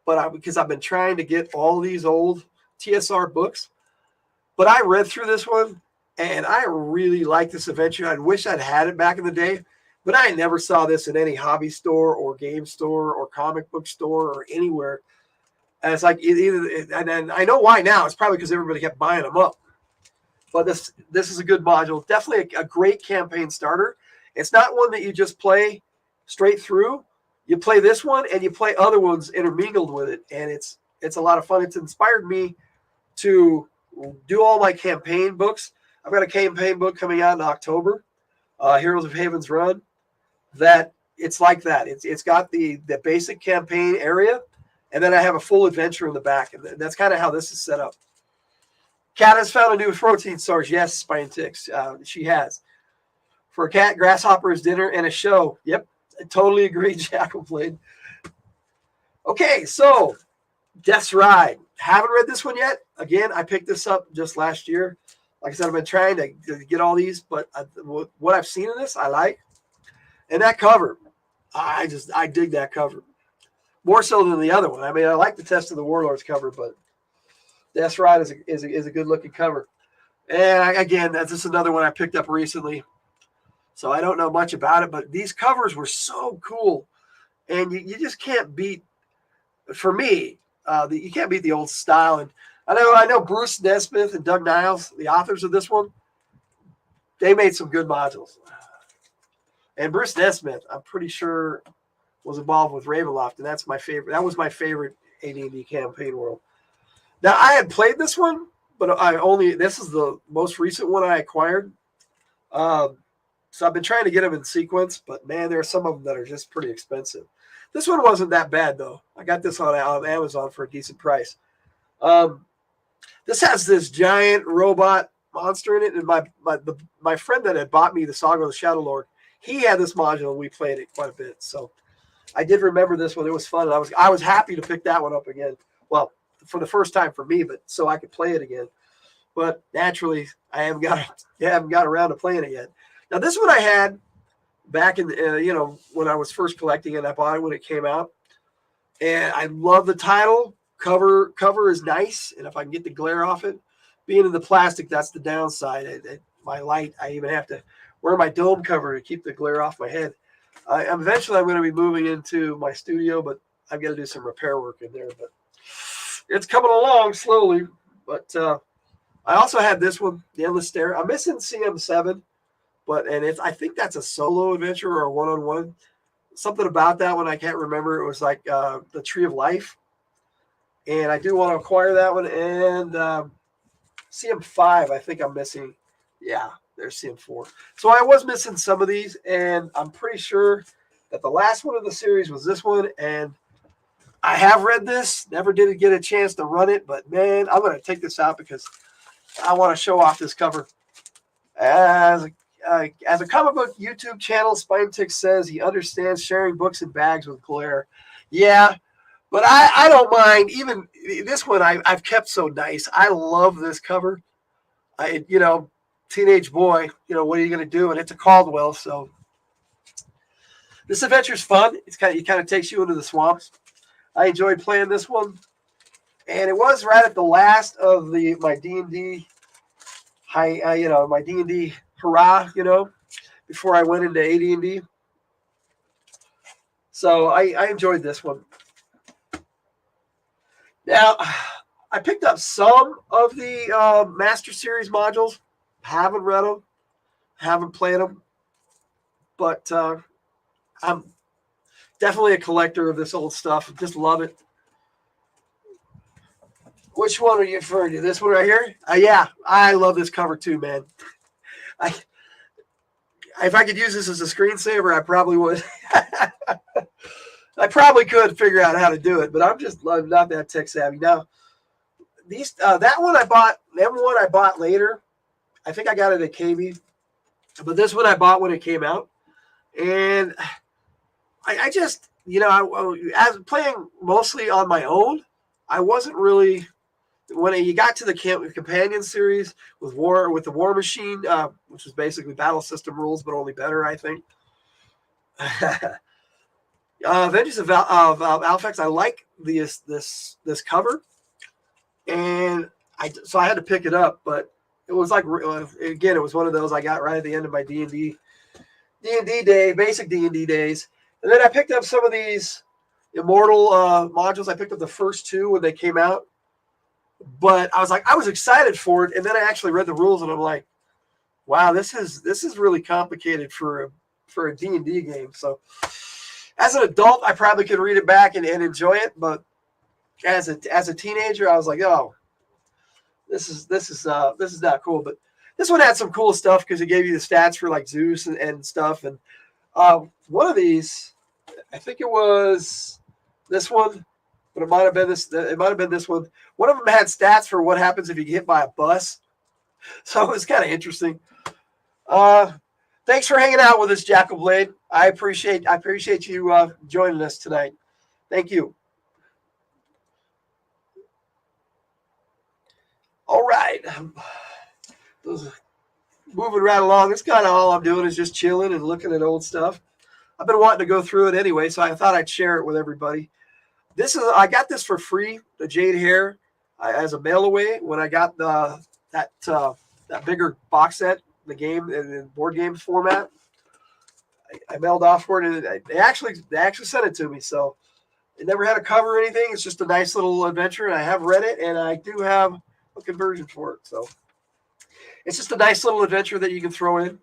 because I've been trying to get all these old TSR books. But I read through this one, and I really like this adventure. I wish I'd had it back in the day, but I never saw this in any hobby store or game store or comic book store or anywhere. And it's like and I know why now. It's probably because everybody kept buying them up. But this is a good module. Definitely a great campaign starter. It's not one that you just play straight through. You play this one and you play other ones intermingled with it, and it's a lot of fun. It's inspired me to do all my campaign books. I've got a campaign book coming out in October, Heroes of Haven's Run, that it's like that. It's got the basic campaign area, and then I have a full adventure in the back, and that's kind of how this is set up. Cat has found a new protein source. Yes, Spine Ticks, she has. For a cat, grasshopper is dinner and a show. Yep, I totally agree, Jackalblade. Okay, so Death's Ride. Haven't read this one yet. Again, I picked this up just last year. Like I said, I've been trying to get all these, but what I've seen in this, I like. And that cover, I dig that cover. More so than the other one. I mean, I like the Test of the Warlords cover, but Death's Ride is a good-looking cover. And again, that's just another one I picked up recently. So I don't know much about it, but these covers were so cool. And you just can't beat, for me, you can't beat the old style. And I know Bruce Nesmith and Doug Niles, the authors of this one, they made some good modules. And Bruce Nesmith, I'm pretty sure, was involved with Ravenloft, and that's my favorite. That was my favorite AD&D campaign world. Now, I had played this one, but this is the most recent one I acquired. So I've been trying to get them in sequence, but man, there are some of them that are just pretty expensive. This one wasn't that bad, though. I got this on Amazon for a decent price. This has this giant robot monster in it, and my friend that had bought me the Saga of the Shadow Lord, he had this module, and we played it quite a bit. So I did remember this one. It was fun, and I was happy to pick that one up again. Well, for the first time for me, but so I could play it again. But naturally, I haven't got around to playing it yet. Now, this one I had back in when I was first collecting it. I bought it when it came out, and I love the title. Cover is nice, and if I can get the glare off it, being in the plastic, that's the downside. My light, I even have to wear my dome cover to keep the glare off my head. Eventually, I'm going to be moving into my studio, but I've got to do some repair work in there. But it's coming along slowly. But I also had this one, The Endless Stair. I'm missing CM7, I think that's a solo adventure or a one-on-one. Something about that one I can't remember. It was like the Tree of Life. And I do want to acquire that one. And CM5, I think I'm missing. Yeah, there's CM4. So I was missing some of these, and I'm pretty sure that the last one of the series was this one. And I have read this. Never did get a chance to run it, but man, I'm going to take this out because I want to show off this cover. As a comic book YouTube channel, SpineTix says he understands sharing books in bags with glare. Yeah, but I don't mind. Even this one I've kept so nice. I love this cover. Teenage boy, what are you going to do? And it's a Caldwell, so this adventure's fun. It kind of takes you into the swamps. I enjoyed playing this one, and it was right at the last of my D&D my D&D hurrah, before I went into AD&D. So I enjoyed this one. Now, I picked up some of the Master Series modules. Haven't read them. Haven't played them. But I'm definitely a collector of this old stuff. Just love it. Which one are you referring to? This one right here? Yeah, I love this cover too, man. if I could use this as a screensaver, I probably would. I probably could figure out how to do it, but I'm not that tech savvy. Now, that one I bought, M1 I bought later. I think I got it at KB, but this one I bought when it came out, and I just, as playing mostly on my own, I wasn't really. When you got to the companion series with the War Machine, which was basically battle system rules, but only better, I think. Adventures of Alphax, I like this cover, and so I had to pick it up, but it was like, again, it was one of those I got right at the end of my D&D day, basic D&D days, and then I picked up some of these Immortal modules. I picked up the first two when they came out, but I was excited for it, and then I actually read the rules, and I'm like, wow, this is really complicated for a D&D game. So as an adult, I probably could read it back and enjoy it, but as a teenager, I was like, oh, this is not cool. But this one had some cool stuff because it gave you the stats for like Zeus and stuff. And one of these, I think it was this one, but it might have been this. It might have been this one. One of them had stats for what happens if you get hit by a bus. So it was kind of interesting. Thanks for hanging out with us, Jackal Blade. I appreciate you joining us tonight. Thank you. All right. Moving right along. That's kind of all I'm doing is just chilling and looking at old stuff. I've been wanting to go through it anyway, so I thought I'd share it with everybody. I got this for free, the Jade Hair, as a mail away when I got that bigger box set, the game in board game format. I mailed off for it, and they actually sent it to me. So it never had a cover or anything. It's just a nice little adventure, and I have read it, and I do have a conversion for it. So it's just a nice little adventure that you can throw in.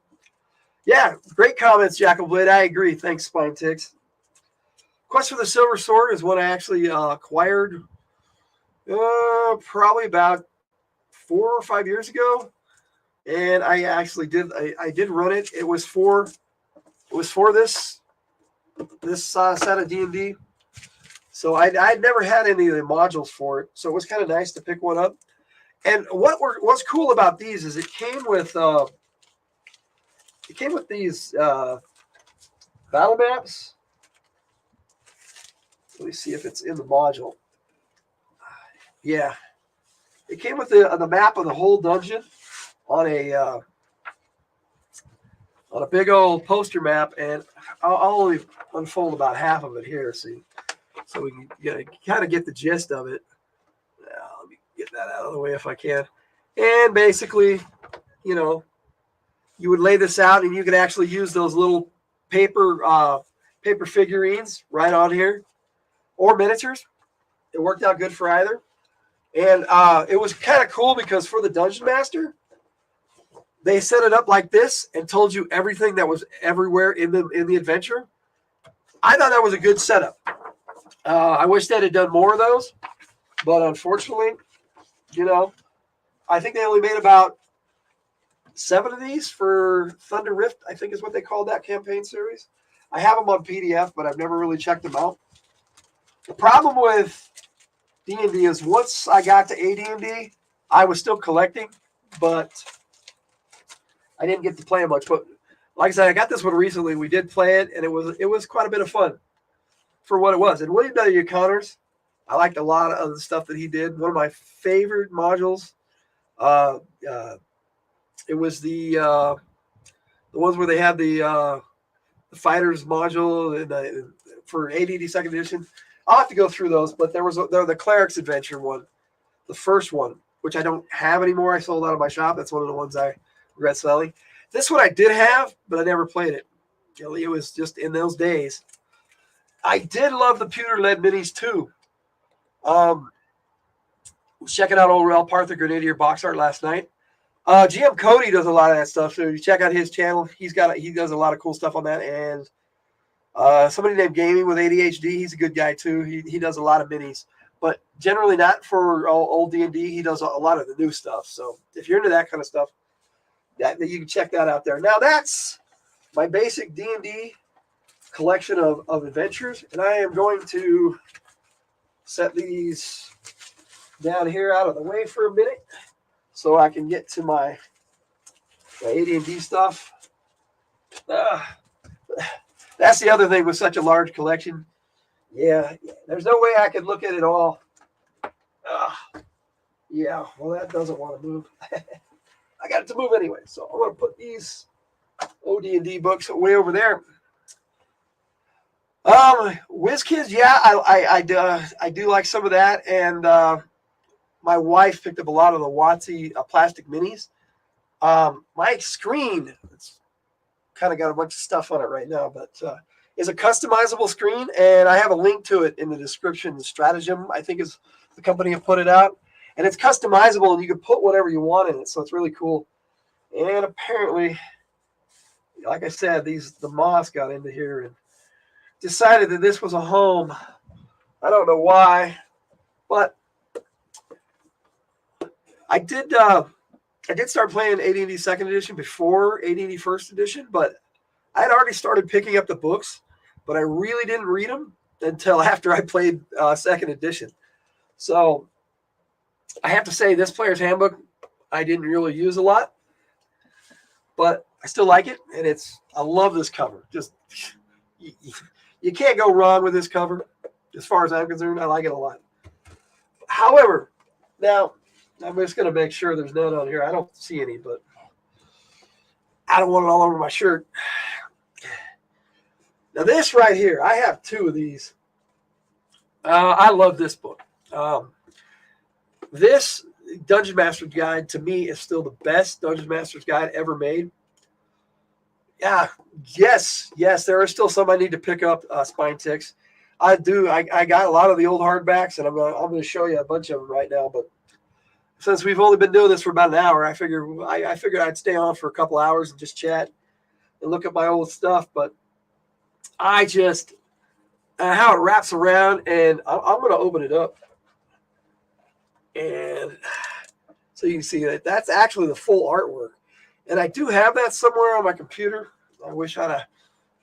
Yeah, great comments, Jackal Blade. I agree. Thanks, Spine Ticks. Quest for the Silver Sword is one I actually acquired probably about 4 or 5 years ago, and I actually did run it. It was for this set of D&D. So I'd never had any of the modules for it, so it was kind of nice to pick one up. And what's cool about these is it came with these battle maps. Let me see if it's in the module. Yeah, it came with the map of the whole dungeon on a big old poster map, and I'll only unfold about half of it here, see, so we can kind of get the gist of it. Let me get that out of the way if I can. And basically, you would lay this out, and you could actually use those little paper figurines right on here, or miniatures. It worked out good for either. And it was kind of cool because for the Dungeon Master, they set it up like this and told you everything that was everywhere in the adventure. I thought that was a good setup. I wish they had done more of those, but unfortunately, I think they only made about 7 of these for Thunder Rift, I think is what they called that campaign series. I have them on PDF, but I've never really checked them out. The problem with D&D is once I got to AD&D, I was still collecting, but I didn't get to play it much. But like I said, I got this one recently. We did play it, and it was quite a bit of fun for what it was. And William W. Connors, I liked a lot of the stuff that he did. One of my favorite modules, it was the ones where they had the fighters module and for AD&D second edition. I'll have to go through those, but there was the Cleric's Adventure one, the first one, which I don't have anymore. I sold out of my shop. That's one of the ones I regret selling. This one I did have, but I never played it. It was just in those days. I did love the pewter-lead minis too. Was checking out old Rel Partha Grenadier box art last night. GM Cody does a lot of that stuff, so you check out his channel. He does a lot of cool stuff on that, and somebody named Gaming with ADHD, he's a good guy too. He does a lot of minis, but generally not for old D&D. He does a lot of the new stuff. So if you're into that kind of stuff, that you can check that out there. Now that's my basic D&D collection of adventures, and I am going to set these down here out of the way for a minute so I can get to my AD&D stuff. That's the other thing with such a large collection. Yeah, there's no way I could look at it all. Yeah, well, that doesn't want to move. I got it to move anyway, so I'm going to put these OD&D books way over there. WizKids, yeah, I do like some of that, and my wife picked up a lot of the WotC plastic minis. My screen, it's kind of got a bunch of stuff on it right now, but is a customizable screen, and I have a link to it in the description. Stratagem, I think, is the company who put it out, and it's customizable, and you can put whatever you want in it, so it's really cool. And apparently, like I said, the moss got into here and decided that this was a home. I don't know why, but I did start playing AD&D Second Edition before AD&D First Edition, but I had already started picking up the books, but I really didn't read them until after I played Second Edition. So I have to say, this player's handbook I didn't really use a lot, but I still like it, and I love this cover. Just you can't go wrong with this cover, as far as I'm concerned. I like it a lot. However, now I'm just going to make sure there's none on here. I don't see any, but I don't want it all over my shirt. Now this right here, I have two of these. I love this book. This Dungeon Master's Guide, to me, is still the best Dungeon Master's Guide ever made. Yeah, yes, there are still some I need to pick up, Spine Ticks. I do. I got a lot of the old hardbacks, and I'm going to show you a bunch of them right now. But since we've only been doing this for about an hour, I figured I'd stay on for a couple hours and just chat and look at my old stuff. But I just how it wraps around, and I'm going to open it up, and so you can see that that's actually the full artwork. And I do have that somewhere on my computer. I wish I'd have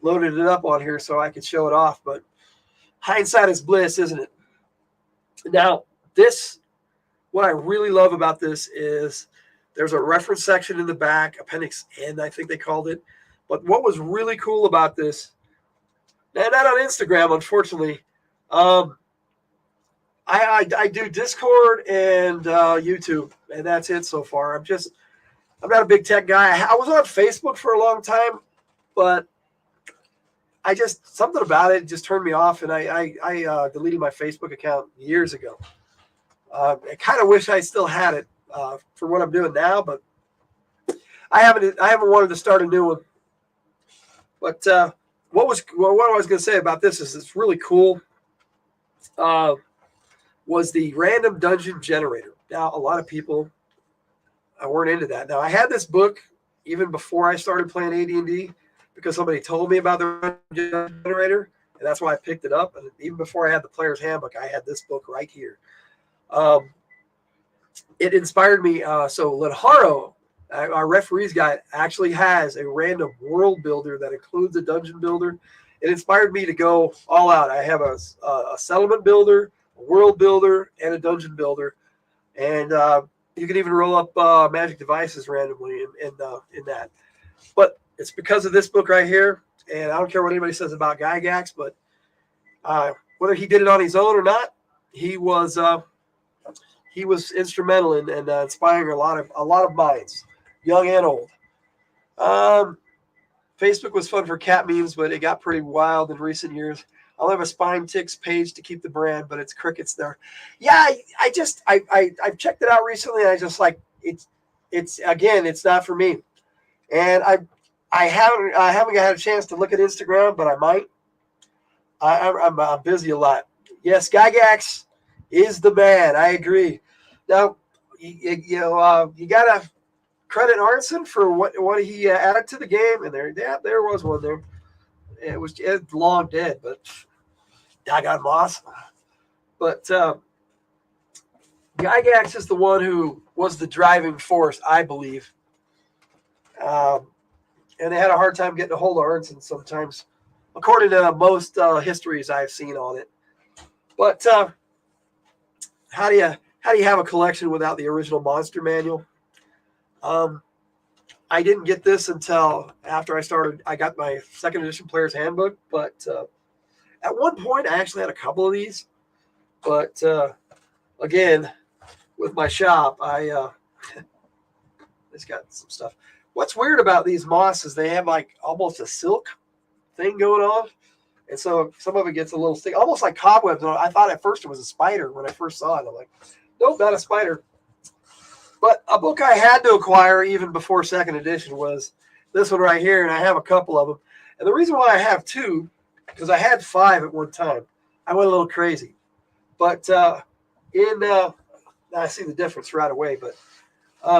loaded it up on here so I could show it off, but hindsight is bliss, isn't it? Now, what I really love about this is there's a reference section in the back, Appendix N, I think they called it. But what was really cool about this, and not on Instagram, unfortunately, I do Discord and YouTube, and that's it so far. I'm not a big tech guy. I was on Facebook for a long time, but something about it just turned me off, and I deleted my Facebook account years ago. I kind of wish I still had it for what I'm doing now, but I haven't wanted to start a new one. But what I was going to say about this is it's really cool. Was the random dungeon generator. Now, a lot of people weren't into that. Now, I had this book even before I started playing AD&D because somebody told me about the random generator, and that's why I picked it up. And even before I had the player's handbook, I had this book right here. It inspired me. So Lenharrow, our referee's guide, actually has a random world builder that includes a dungeon builder. It inspired me to go all out. I have a settlement builder, a world builder, and a dungeon builder. And you can even roll up magic devices randomly in that. But it's because of this book right here. And I don't care what anybody says about Gygax, but whether he did it on his own or not, he was instrumental in inspiring a lot of minds, young and old. Facebook was fun for cat memes, but it got pretty wild in recent years. I'll have a Spine Ticks page to keep the brand, but it's crickets there. Yeah, I've checked it out recently, and I just like it's not for me. And I haven't had a chance to look at Instagram, but I might. I'm busy a lot. Yes, Gygax is the man. I agree. Now, you gotta credit Arneson for what he added to the game, and there was one there. It was long dead, but I got moss. But Gygax is the one who was the driving force, I believe, And they had a hard time getting a hold of Arnson sometimes, according to most histories I've seen on it. But how do you have a collection without the original monster manual? I didn't get this until after I got my second edition player's handbook. But at one point, I actually had a couple of these. But again, with my shop, it's got some stuff. What's weird about these moss is they have like almost a silk thing going on. And so some of it gets a little sticky, almost like cobwebs. I thought at first it was a spider when I first saw it. I'm like, nope, not a spider. But a book I had to acquire even before second edition was this one right here, and I have a couple of them. And the reason why I have two, because I had 5 at one time. I went a little crazy. But I see the difference right away. But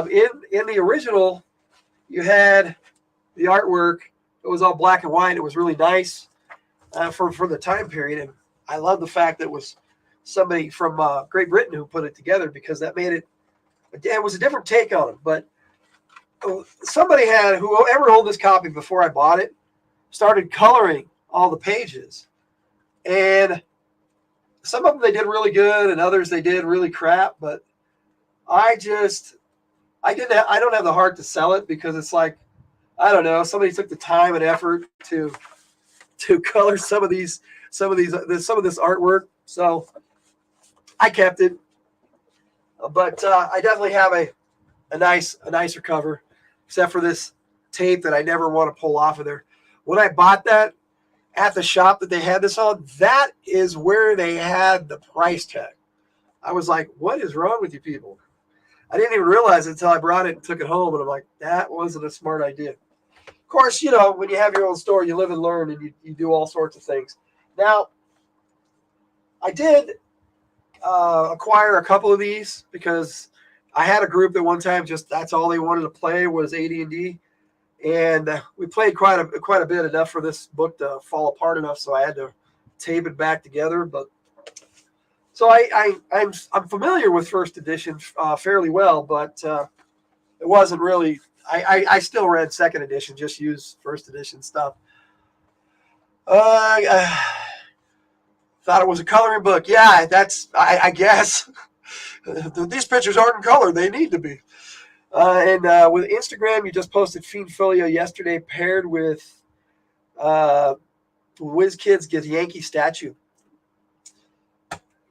in the original, you had the artwork. It was all black and white. It was really nice for the time period. And I love the fact that it was somebody from Great Britain who put it together, because that made it was a different take on it. But somebody whoever owned this copy before I bought it started coloring all the pages. And some of them they did really good, and others they did really crap. But I don't have the heart to sell it, because it's like, I don't know, somebody took the time and effort to color some of this artwork. So I kept it. But I definitely have a nicer cover, except for this tape that I never want to pull off of there. When I bought that at the shop that they had this on, that is where they had the price tag. I was like, what is wrong with you people? I didn't even realize it until I brought it and took it home, and I'm like, that wasn't a smart idea. Of course, when you have your own store, you live and learn, and you do all sorts of things. Now, I did acquire a couple of these because I had a group that one time that's all they wanted to play was AD&D, and we played quite a bit, enough for this book to fall apart enough, so I had to tape it back together. But so I'm familiar with first edition fairly well, but it wasn't really. I still read second edition, just used first edition stuff. Thought it was a coloring book. Yeah, I guess. These pictures aren't in color. They need to be. And with Instagram, you just posted Fiend Folio yesterday, paired with WizKids Get Yankee statue.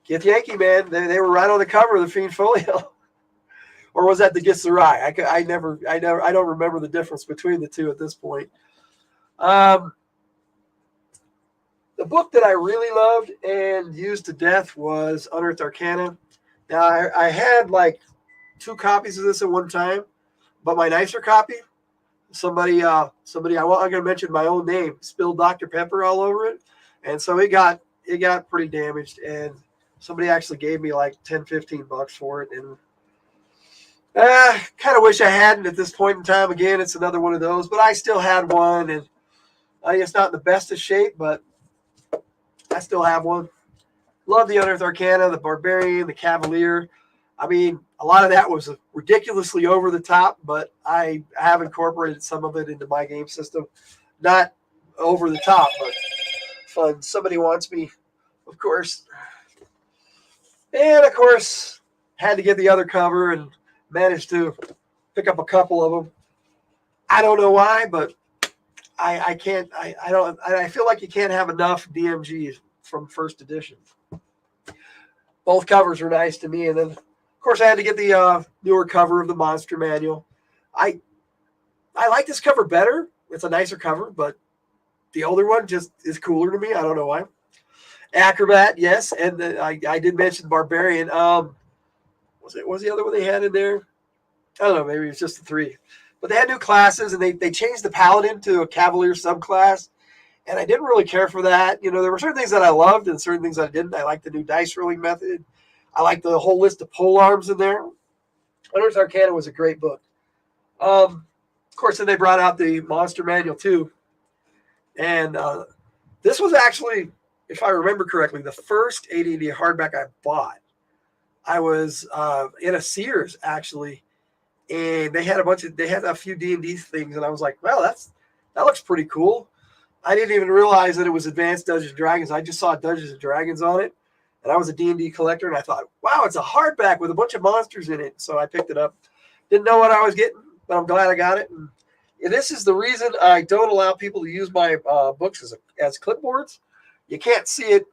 Get Yankee, man. They were right on the cover of the Fiend Folio. Or was that the Gets the Rye? I don't remember the difference between the two at this point. The book that I really loved and used to death was Unearthed Arcana. Now, I had like 2 copies of this at one time, but my nicer copy, somebody I'm going to mention my own name, spilled Dr. Pepper all over it, and so it got pretty damaged, and somebody actually gave me like $10-15 for it, and kind of wish I hadn't at this point in time. Again, it's another one of those, but I still had one, and it's not in the best of shape, but I still have one. Love the Unearthed Arcana, the Barbarian, the Cavalier. I mean, a lot of that was ridiculously over the top, but I have incorporated some of it into my game system. Not over the top, but fun. Somebody wants me, of course. And, of course, had to get the other cover and managed to pick up a couple of them. I don't know why, but I can't. I feel like you can't have enough DMGs from first edition. Both covers are nice to me, and then of course I had to get the newer cover of the Monster Manual. I like this cover better. It's a nicer cover, but the older one just is cooler to me. I don't know why. Acrobat, yes, and I did mention Barbarian. Was the other one they had in there? I don't know. Maybe it's just the 3. But they had new classes, and they changed the Paladin to a Cavalier subclass, and I didn't really care for that. There were certain things that I loved and certain things I didn't. I liked the new dice rolling method. I liked the whole list of pole arms in there. Unearthed Arcana was a great book. Of course, then they brought out the Monster Manual too, and this was actually, if I remember correctly, the first AD&D hardback I bought. I was in a Sears, actually, and they had a few D&D things, and I was like, well, that looks pretty cool. I didn't even realize that it was Advanced Dungeons and Dragons. I just saw Dungeons and Dragons on it, and I was a D&D collector, and I thought, wow, it's a hardback with a bunch of monsters in it. So I picked it up. Didn't know what I was getting, but I'm glad I got it. And this is the reason I don't allow people to use my books as clipboards. You can't see it,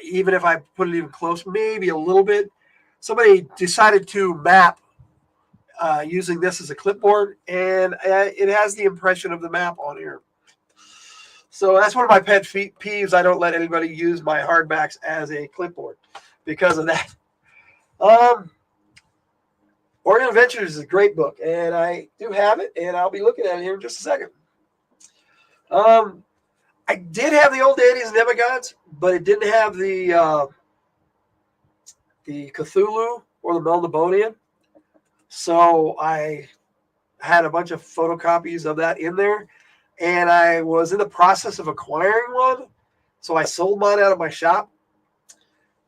even if I put it even close, maybe a little bit. Somebody decided to map using this as a clipboard, and it has the impression of the map on here. So that's one of my pet peeves. I don't let anybody use my hardbacks as a clipboard because of that. Oregon Adventures is a great book, and I do have it, and I'll be looking at it here in just a second. I did have the old deities and demigods, but it didn't have the Cthulhu or the Melnibonian. So I had a bunch of photocopies of that in there, and I was in the process of acquiring one. So I sold mine out of my shop,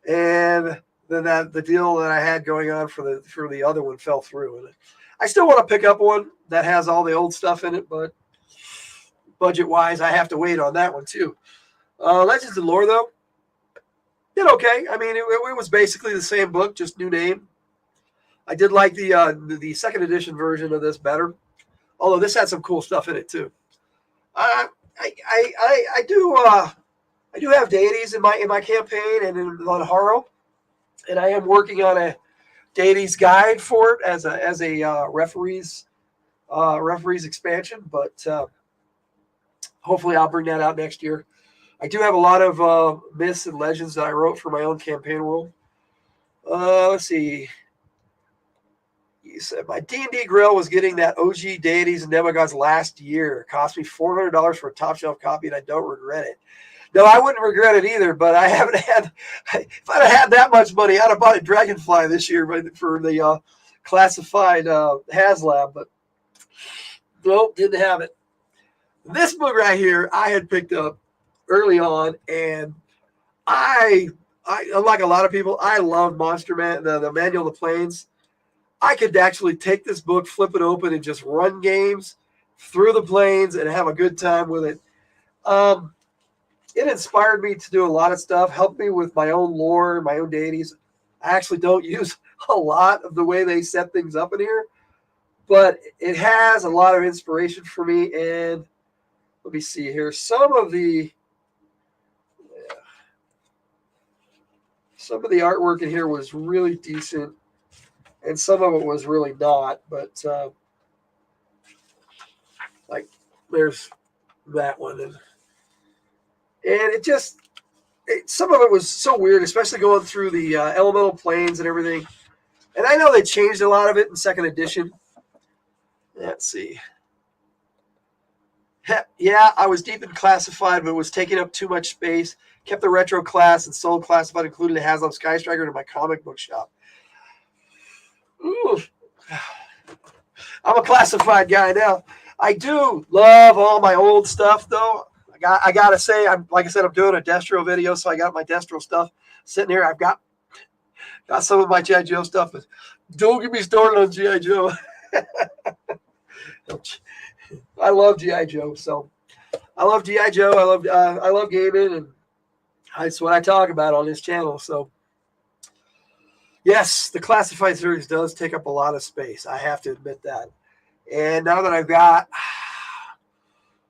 and then the deal that I had going on for the other one fell through. And I still want to pick up one that has all the old stuff in it, but budget-wise, I have to wait on that one too. Legends of Lore, though, did okay. I mean, it was basically the same book, just new name. I did like the second edition version of this better, although this had some cool stuff in it too. I do have deities in my campaign and in Lenharrow, and I am working on a deities guide for it as a referees expansion, but hopefully I'll bring that out next year. I do have a lot of myths and legends that I wrote for my own campaign world. Let's see. You said my D&D Grill was getting that OG deities and demigods last year. It cost me $400 for a top shelf copy, and I don't regret it. No, I wouldn't regret it either, but I haven't had. If I'd have had that much money, I'd have bought a Dragonfly this year for the classified HasLab, but nope, didn't have it. This book right here, I had picked up early on, and I unlike a lot of people, I love Monster Man, the Manual of the Plains. I could actually take this book, flip it open, and just run games through the plains and have a good time with it. It inspired me to do a lot of stuff, helped me with my own lore, my own deities. I actually don't use a lot of the way they set things up in here, but it has a lot of inspiration for me. And let me see here. Some of the artwork in here was really decent, and some of it was really not. But like, there's that one, and some of it was so weird, especially going through the elemental planes and everything. And I know they changed a lot of it in second edition. Let's see. Yeah, I was deep in classified, but it was taking up too much space. Kept the retro class and sold classified, including the Haslam Sky Striker, to my comic book shop. Ooh. I'm a classified guy now. I do love all my old stuff, though. I gotta say, like I said, I'm doing a Destro video, so I got my Destro stuff sitting here. I've got some of my G.I. Joe stuff, but don't get me started on G.I. Joe. I love G.I. Joe, so I love G.I. Joe. I love gaming, and that's what I talk about on this channel. So yes, the classified series does take up a lot of space. I have to admit that. And now that I've got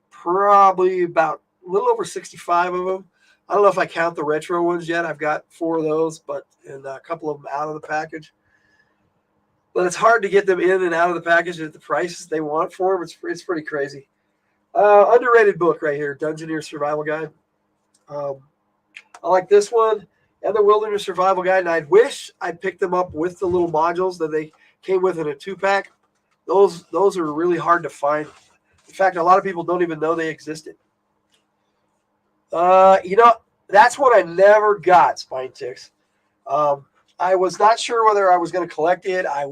probably about a little over 65 of them. I don't know if I count the retro ones yet. I've got 4 of those, and a couple of them out of the package. But it's hard to get them in and out of the package at the prices they want for them. It's pretty crazy. Underrated book right here, Dungeoneer Survival Guide. I like this one and the Wilderness Survival Guide, and I wish I picked them up with the little modules that they came with in a 2-pack. Those are really hard to find. In fact, a lot of people don't even know they existed. That's what I never got, Spine Ticks. I was not sure whether I was going to collect it. I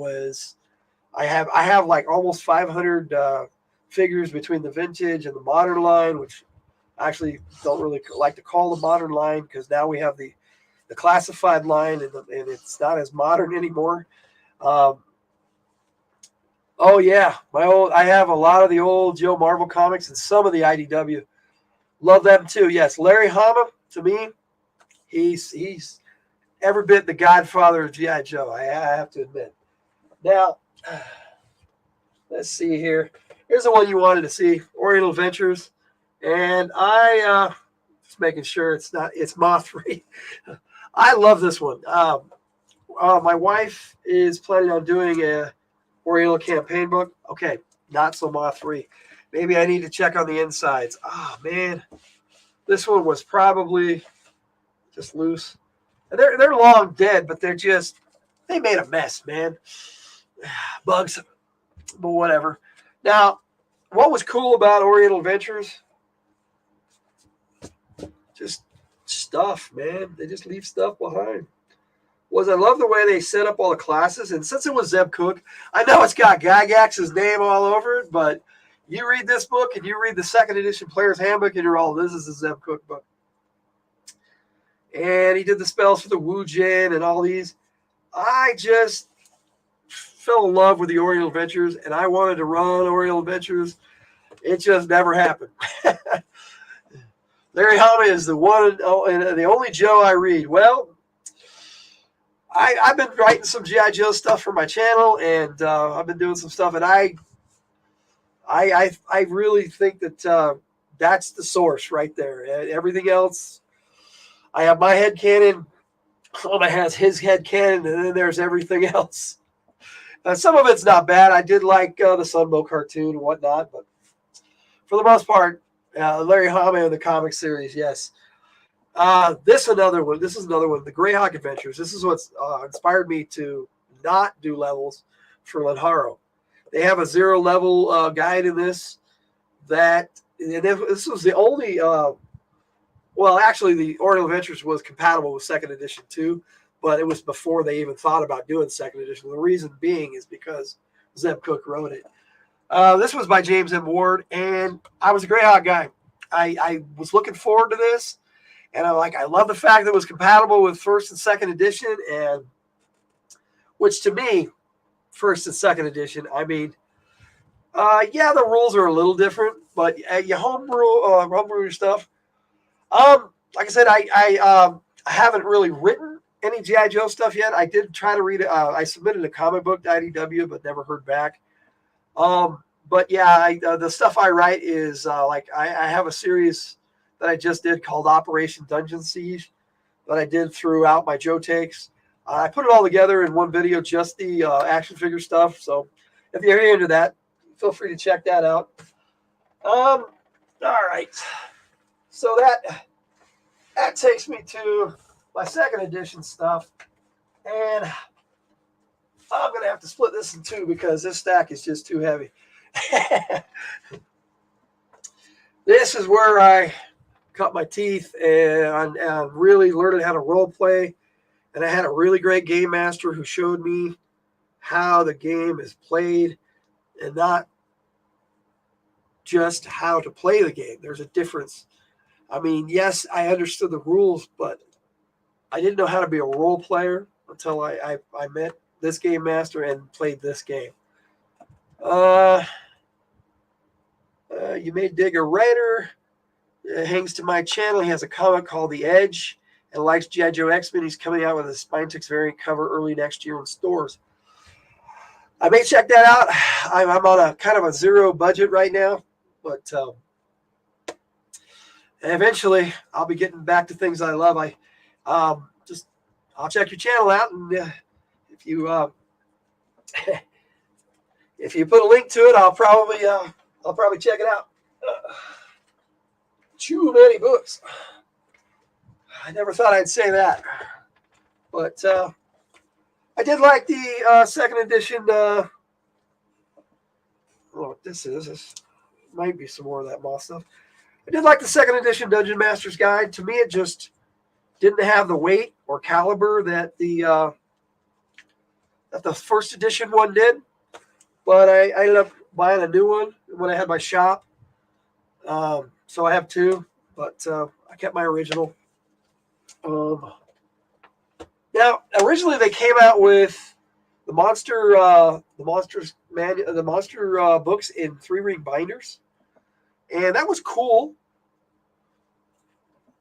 have like almost 500 figures between the vintage and the modern line, which I actually don't really like to call the modern line because now we have the classified line, and it's not as modern anymore. Oh yeah, I have a lot of the old Joe Marvel comics and some of the IDW. Love them too. Yes, Larry Hama, to me, he's every bit the godfather of GI Joe. I have to admit. Now, let's see here. Here's the one you wanted to see, Oriental Adventures, and I just making sure it's Moth free. I love this one. My wife is planning on doing a Oriental campaign book. Okay, not so moth free. Maybe I need to check on the insides. Oh man, this one was probably just loose. And they're long dead, but they made a mess, man. Bugs, but whatever. Now, what was cool about Oriental Adventures? Just stuff, man. They just leave stuff behind. I love the way they set up all the classes. And since it was Zeb Cook, I know it's got Gygax's name all over it, but you read this book and you read the second edition Player's Handbook and you're all, this is a Zeb Cook book. And he did the spells for the Wu Jin and all these. I just fell in love with the Oriental Adventures and I wanted to run Oriental Adventures. It just never happened. Larry Hama is the one and the only Joe I read. Well, I've been writing some G.I. Joe stuff for my channel, and I've been doing some stuff, and I really think that that's the source right there. Everything else, I have my head canon, Clona has his head canon, and then there's everything else. Some of it's not bad. I did like the Sunbow cartoon and whatnot, but for the most part, Larry Hama in the comic series, yes. This is another one. The Greyhawk Adventures. This is what's inspired me to not do levels for Lenharrow. They have a 0 level guide in this. This was the only. Well, actually, the Oriental Adventures was compatible with second edition too, but it was before they even thought about doing second edition. The reason being is because Zeb Cook wrote it. This was by James M. Ward, and I was a Greyhawk guy. I was looking forward to this. And I love the fact that it was compatible with first and second edition, and which to me, first and second edition, I mean, yeah, the rules are a little different, but you homebrew stuff. Like I said, I haven't really written any G.I. Joe stuff yet. I did try to read it. I submitted a comic book to IDW, but never heard back. But yeah, the stuff I write is I have a series that I just did called Operation Dungeon Siege that I did throughout my Joe takes. I put it all together in one video, just the action figure stuff. So if you're into that, feel free to check that out. All right. So that takes me to my second edition stuff. And I'm going to have to split this in two because this stack is just too heavy. This is where I cut my teeth and really learning how to role play. And I had a really great game master who showed me how the game is played and not just how to play the game. There's a difference. I mean, yes, I understood the rules, but I didn't know how to be a role player until I met this game master and played this game. You may dig a writer. Hangs to my channel. He has a comic called The Edge and likes G.I. Joe X-Men. He's coming out with a Spinetix variant cover early next year in stores. I may check that out. I'm on a kind of a 0 budget right now, but eventually I'll be getting back to things I love. I'll check your channel out, and if you if you put a link to it, I'll probably check it out. Too many books. I never thought I'd say that, but I did like the second edition. This might be some more of that moss stuff. I did like the second edition Dungeon Master's Guide. To me, it just didn't have the weight or caliber that the first edition one did. But I ended up buying a new one when I had my shop. So I have two, but I kept my original. Now, originally they came out with the monster books in 3-ring binders, and that was cool.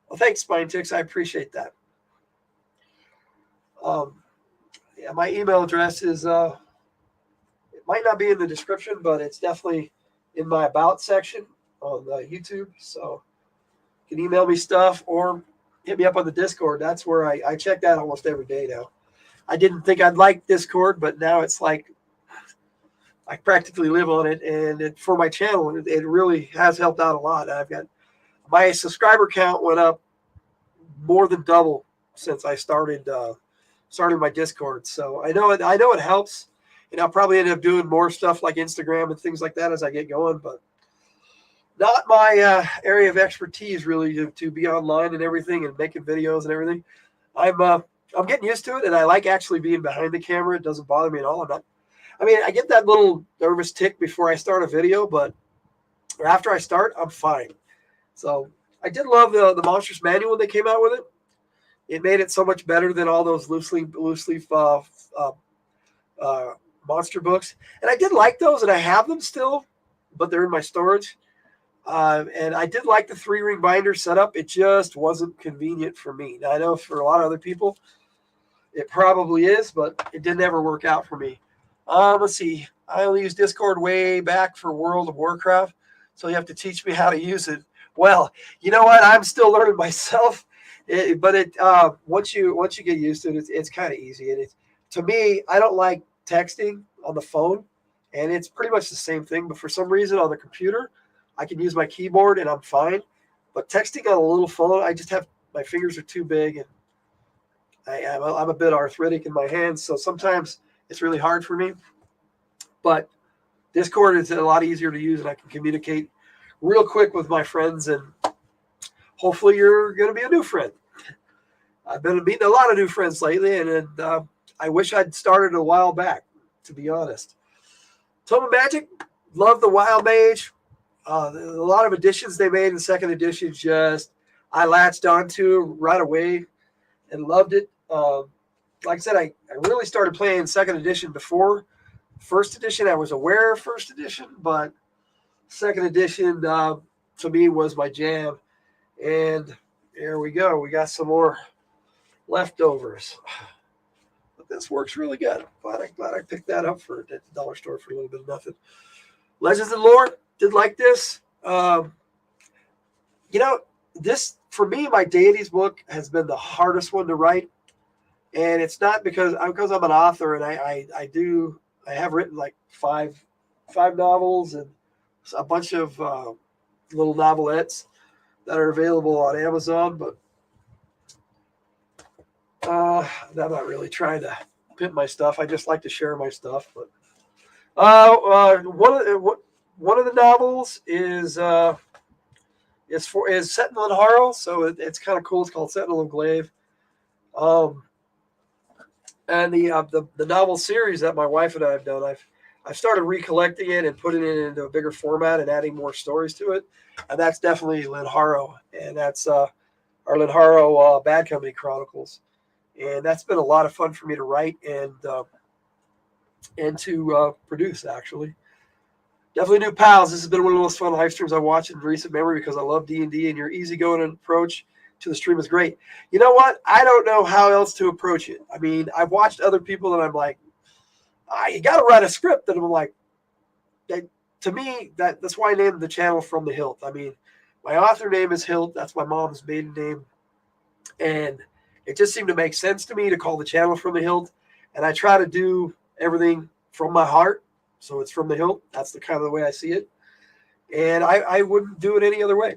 Well, thanks, Spine Ticks. I appreciate that. Yeah, my email address is it might not be in the description, but it's definitely in my about section on YouTube. So you can email me stuff or hit me up on the Discord. That's where I check that almost every day now. I didn't think I'd like Discord, but now it's like I practically live on it, and for my channel, it really has helped out a lot. I've got my subscriber count went up more than double since I started my Discord. So I know it helps, and I'll probably end up doing more stuff like Instagram and things like that as I get going. But not my area of expertise really to be online and everything and making videos and everything. I'm getting used to it, and I like actually being behind the camera. It doesn't bother me at all. I get that little nervous tick before I start a video, but or after I start, I'm fine. So I did love the Monsters Manual when they came out with it. It made it so much better than all those loose leaf monster books. And I did like those, and I have them still, but they're in my storage. And I did like the 3-ring binder setup. It just wasn't convenient for me. Now, I know for a lot of other people, it probably is, but it didn't ever work out for me. Let's see. I only used Discord way back for World of Warcraft, so you have to teach me how to use it. Well, you know what? I'm still learning myself. But once you get used to it, it's kind of easy. And to me, I don't like texting on the phone, and it's pretty much the same thing. But for some reason, on the computer, I can use my keyboard and I'm fine. But texting on a little phone, I just have my fingers are too big, and I'm a bit arthritic in my hands, so sometimes it's really hard for me. But Discord is a lot easier to use, and I can communicate real quick with my friends, and hopefully you're going to be a new friend. I've been meeting a lot of new friends lately, and I wish I'd started a while back, to be honest. Tome of Magic, love the Wild Mage. A lot of additions they made in second edition, I latched onto right away and loved it. Like I said, I really started playing second edition before first edition. I was aware of first edition, but second edition to me was my jam. And here we go. We got some more leftovers. But this works really good. Glad I picked that up for at the dollar store for a little bit of nothing. Legends and Lore, did like this. This, for me, my Deities book has been the hardest one to write. And it's not because I'm an author, and I have written like five novels and a bunch of little novelettes that are available on Amazon, but I'm not really trying to pimp my stuff. I just like to share my stuff. But one of the novels is set in Lenharrow, so it's kind of cool. It's called Sentinel of Glaive. And the novel series that my wife and I have done, I've started recollecting it and putting it into a bigger format and adding more stories to it. And that's definitely Lenharrow, and that's our Lenharrow Bad Company Chronicles. And that's been a lot of fun for me to write and to produce, actually. Definitely new pals. This has been one of the most fun live streams I've watched in recent memory because I love D&D, and your easygoing approach to the stream is great. You know what? I don't know how else to approach it. I mean, I've watched other people, and I'm like, you got to write a script. And I'm like, to me, that's why I named the channel From the Hilt. I mean, my author name is Hilt. That's my mom's maiden name. And it just seemed to make sense to me to call the channel From the Hilt. And I try to do everything from my heart. So it's From the Hilt. That's the kind of the way I see it. And I wouldn't do it any other way.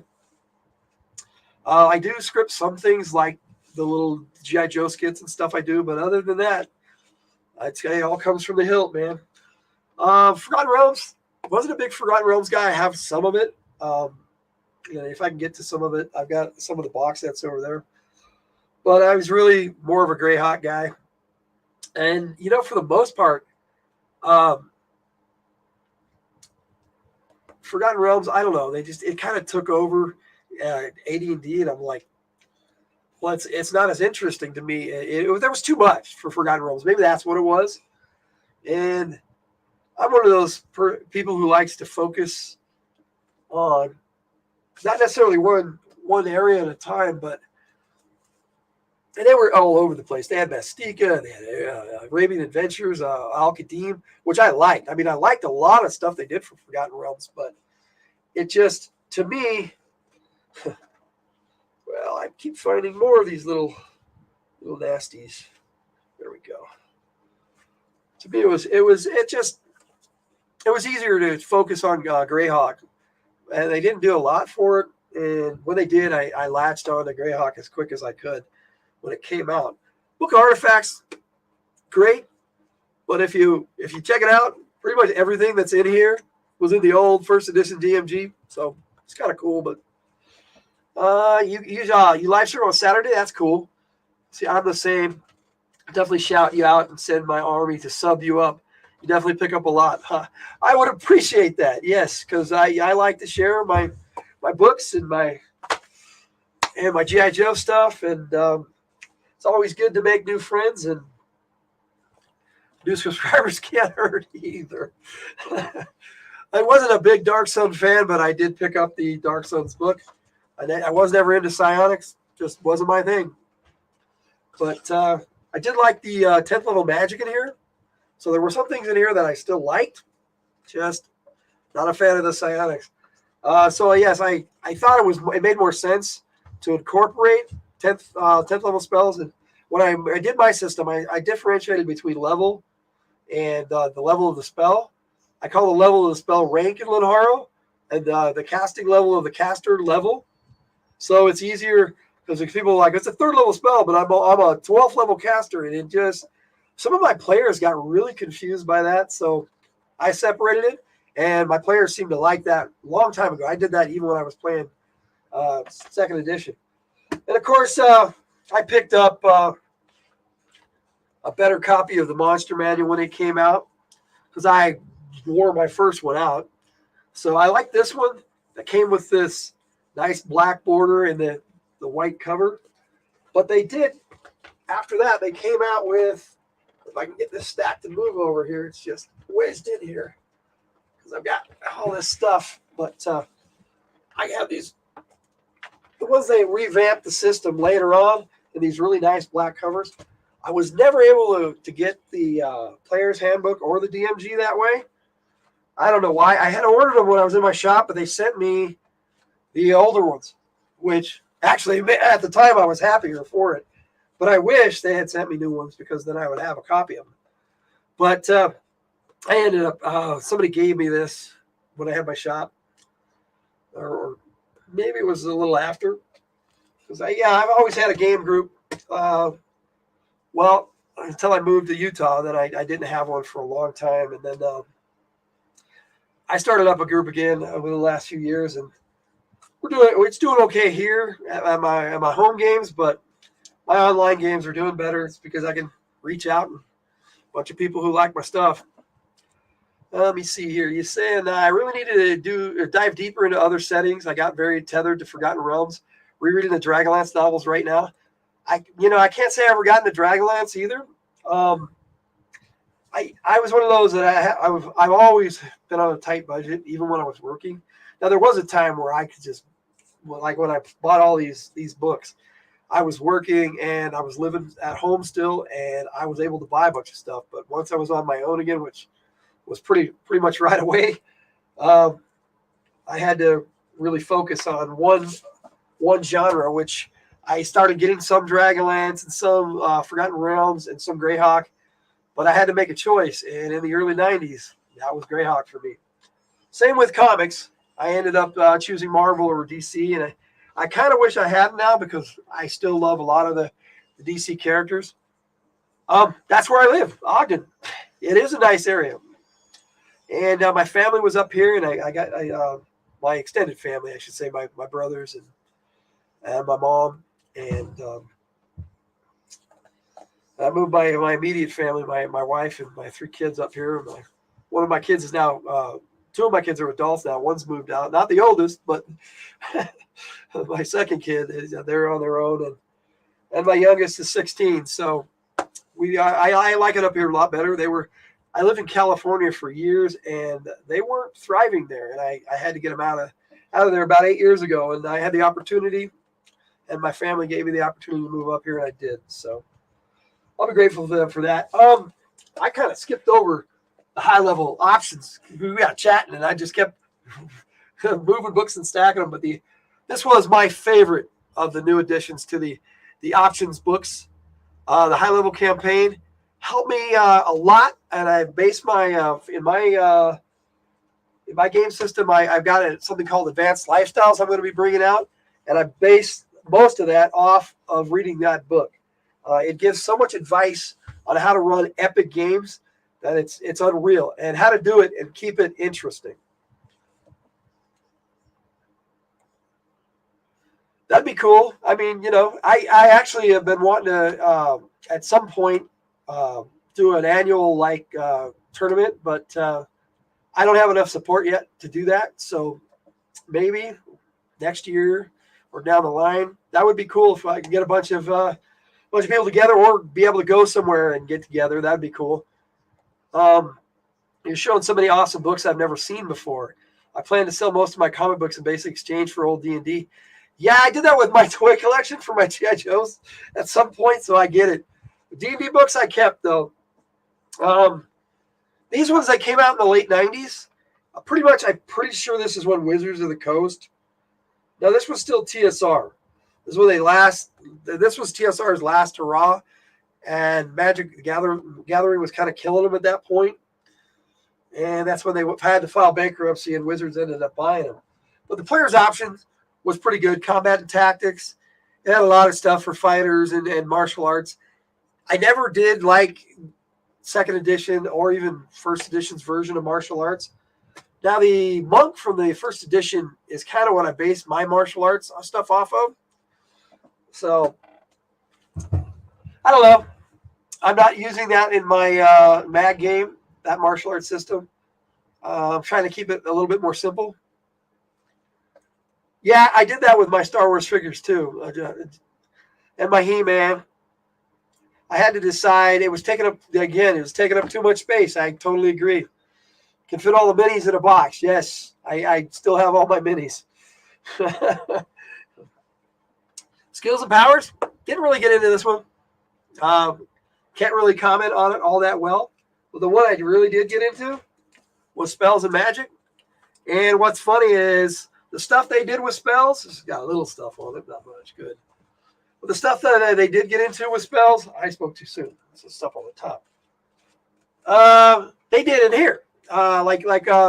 I do script some things like the little G.I. Joe skits and stuff I do. But other than that, I'd say it all comes from the hilt, man. Forgotten Realms. Wasn't a big Forgotten Realms guy. I have some of it. If I can get to some of it, I've got some of the box sets over there. But I was really more of a Greyhawk guy. And, for the most part, Forgotten Realms, I don't know. It kind of took over AD&D, and I'm like, well, it's not as interesting to me. There was too much for Forgotten Realms. Maybe that's what it was. And I'm one of those people who likes to focus on not necessarily one area at a time, but and they were all over the place. They had Mastika, they had Arabian Adventures, Al-Qadim, which I liked. I mean, I liked a lot of stuff they did for Forgotten Realms, but it just, to me, well, I keep finding more of these little nasties. There we go. To me, it was easier to focus on Greyhawk, and they didn't do a lot for it. And when they did, I latched on to Greyhawk as quick as I could when it came out. Book of Artifacts, great, but if you check it out, pretty much everything that's in here was in the old first edition DMG, so it's kind of cool. But you live stream on Saturday, that's cool. See, I'm the same. Definitely shout you out and send my army to sub you up. You definitely pick up a lot. I would appreciate that, yes, because I like to share my books and my G.I. Joe stuff, and it's always good to make new friends, and new subscribers can't hurt either. I wasn't a big Dark Sun fan, but I did pick up the Dark Sun's book. I was never into psionics, just wasn't my thing. But I did like the 10th level magic in here. So there were some things in here that I still liked, just not a fan of the psionics. So yes, I thought it made more sense to incorporate 10th level spells. And when I did my system, I differentiated between level and the level of the spell. I call the level of the spell rank in Lenharrow, and the casting level of the caster level. So it's easier because people are like, it's a 3rd level spell, but I'm a 12th level caster, and it just, some of my players got really confused by that. So I separated it, and my players seemed to like that a long time ago. I did that even when I was playing 2nd edition. And of course, I picked up a better copy of the Monster Manual when it came out, because I wore my first one out. So I like this one that came with this nice black border and the white cover. But they did, after that, they came out with, if I can get this stack to move over here, it's just wedged in here because I've got all this stuff. But I have these, the ones they revamped the system later on in these really nice black covers. I was never able to get the player's handbook or the DMG that way. I don't know why. I had ordered them when I was in my shop, but they sent me the older ones, which actually at the time I was happier for it. But I wish they had sent me new ones, because then I would have a copy of them. But I ended up, somebody gave me this when I had my shop, or maybe it was a little after. Because I've always had a game group. Well, until I moved to Utah, then I didn't have one for a long time. And then I started up a group again over the last few years, and it's doing okay here at my home games, but my online games are doing better. It's because I can reach out and a bunch of people who like my stuff. Let me see here. You're saying I really needed to dive deeper into other settings. I got very tethered to Forgotten Realms. Rereading the Dragonlance novels right now. I can't say I've ever gotten to Dragonlance either. I was one of those that I've always been on a tight budget, even when I was working. Now, there was a time where I could just, like when I bought all these books, I was working and I was living at home still, and I was able to buy a bunch of stuff. But once I was on my own again, which was pretty much right away, I had to really focus on one genre, which I started getting some Dragonlance and some Forgotten Realms and some Greyhawk, but I had to make a choice. And in the early 90s, that was Greyhawk for me. Same with comics. I ended up choosing Marvel over DC, and I kind of wish I hadn't now, because I still love a lot of the DC characters. That's where I live, Ogden. It is a nice area. And my family was up here, and I got my extended family, I should say, my brothers and my mom. And I moved my immediate family, my wife and my 3 kids up here. One of my kids is now, 2 of my kids are adults now. One's moved out, not the oldest, but my second kid they're on their own, and my youngest is 16. So I like it up here a lot better. I lived in California for years, and they weren't thriving there. And I had to get them out of there about 8 years ago. And I had the opportunity, and my family gave me the opportunity to move up here, and I did. So I'll be grateful to them for that. I kind of skipped over the high-level options. We got chatting, and I just kept moving books and stacking them. But this was my favorite of the new additions to the options books. The high-level campaign helped me a lot, and I based my in my game system. I've got something called Advanced Lifestyles I'm going to be bringing out, and I based most of that off of reading that book. It gives so much advice on how to run epic games that it's unreal, and how to do it and keep it interesting. That'd be cool. I mean, I actually have been wanting to at some point do an annual tournament, but I don't have enough support yet to do that. So maybe next year or down the line, that would be cool if I could get a bunch of people together, or be able to go somewhere and get together. That'd be cool. You're showing so many awesome books I've never seen before. I plan to sell most of my comic books in basic exchange for old D&D. Yeah, I did that with my toy collection for my G.I. Joes at some point, so I get it. The D&D books I kept, though. These ones that came out in the late 90s, I'm pretty sure this is when Wizards of the Coast. No, this was still TSR. This was TSR's last hurrah, and Magic the Gathering was kind of killing them at that point. And that's when they had to file bankruptcy, and Wizards ended up buying them. But the player's options was pretty good. Combat and tactics. It had a lot of stuff for fighters and martial arts. I never did like second edition or even first edition's version of martial arts. Now, the monk from the first edition is kind of what I based my martial arts stuff off of. So, I don't know. I'm not using that in my MAG game, that martial arts system. I'm trying to keep it a little bit more simple. Yeah, I did that with my Star Wars figures too. And my He-Man. I had to decide. It was taking up too much space. I totally agree. Can fit all the minis in a box. Yes, I still have all my minis. Skills and powers. Didn't really get into this one. Can't really comment on it all that well. But the one I really did get into was spells and magic. And what's funny is the stuff they did with spells, it's got a little stuff on it, not much good. But the stuff that they did get into with spells, I spoke too soon. It's the stuff on the top. They did in here, like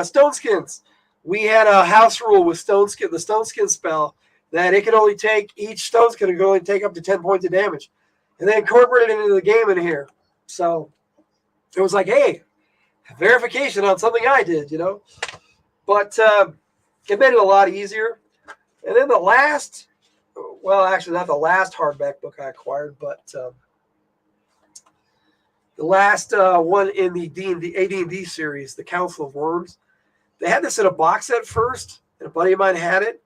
Stone Skins. We had a house rule with the Stone Skin spell, that it could only take, each Stone Skin could only take up to 10 points of damage. And they incorporated it into the game in here. So it was like, hey, verification on something I did, But it made it a lot easier. And then the last, actually not the last hardback book I acquired, but the last one in the AD&D series, the Council of Worms. They had this in a box set first, and a buddy of mine had it.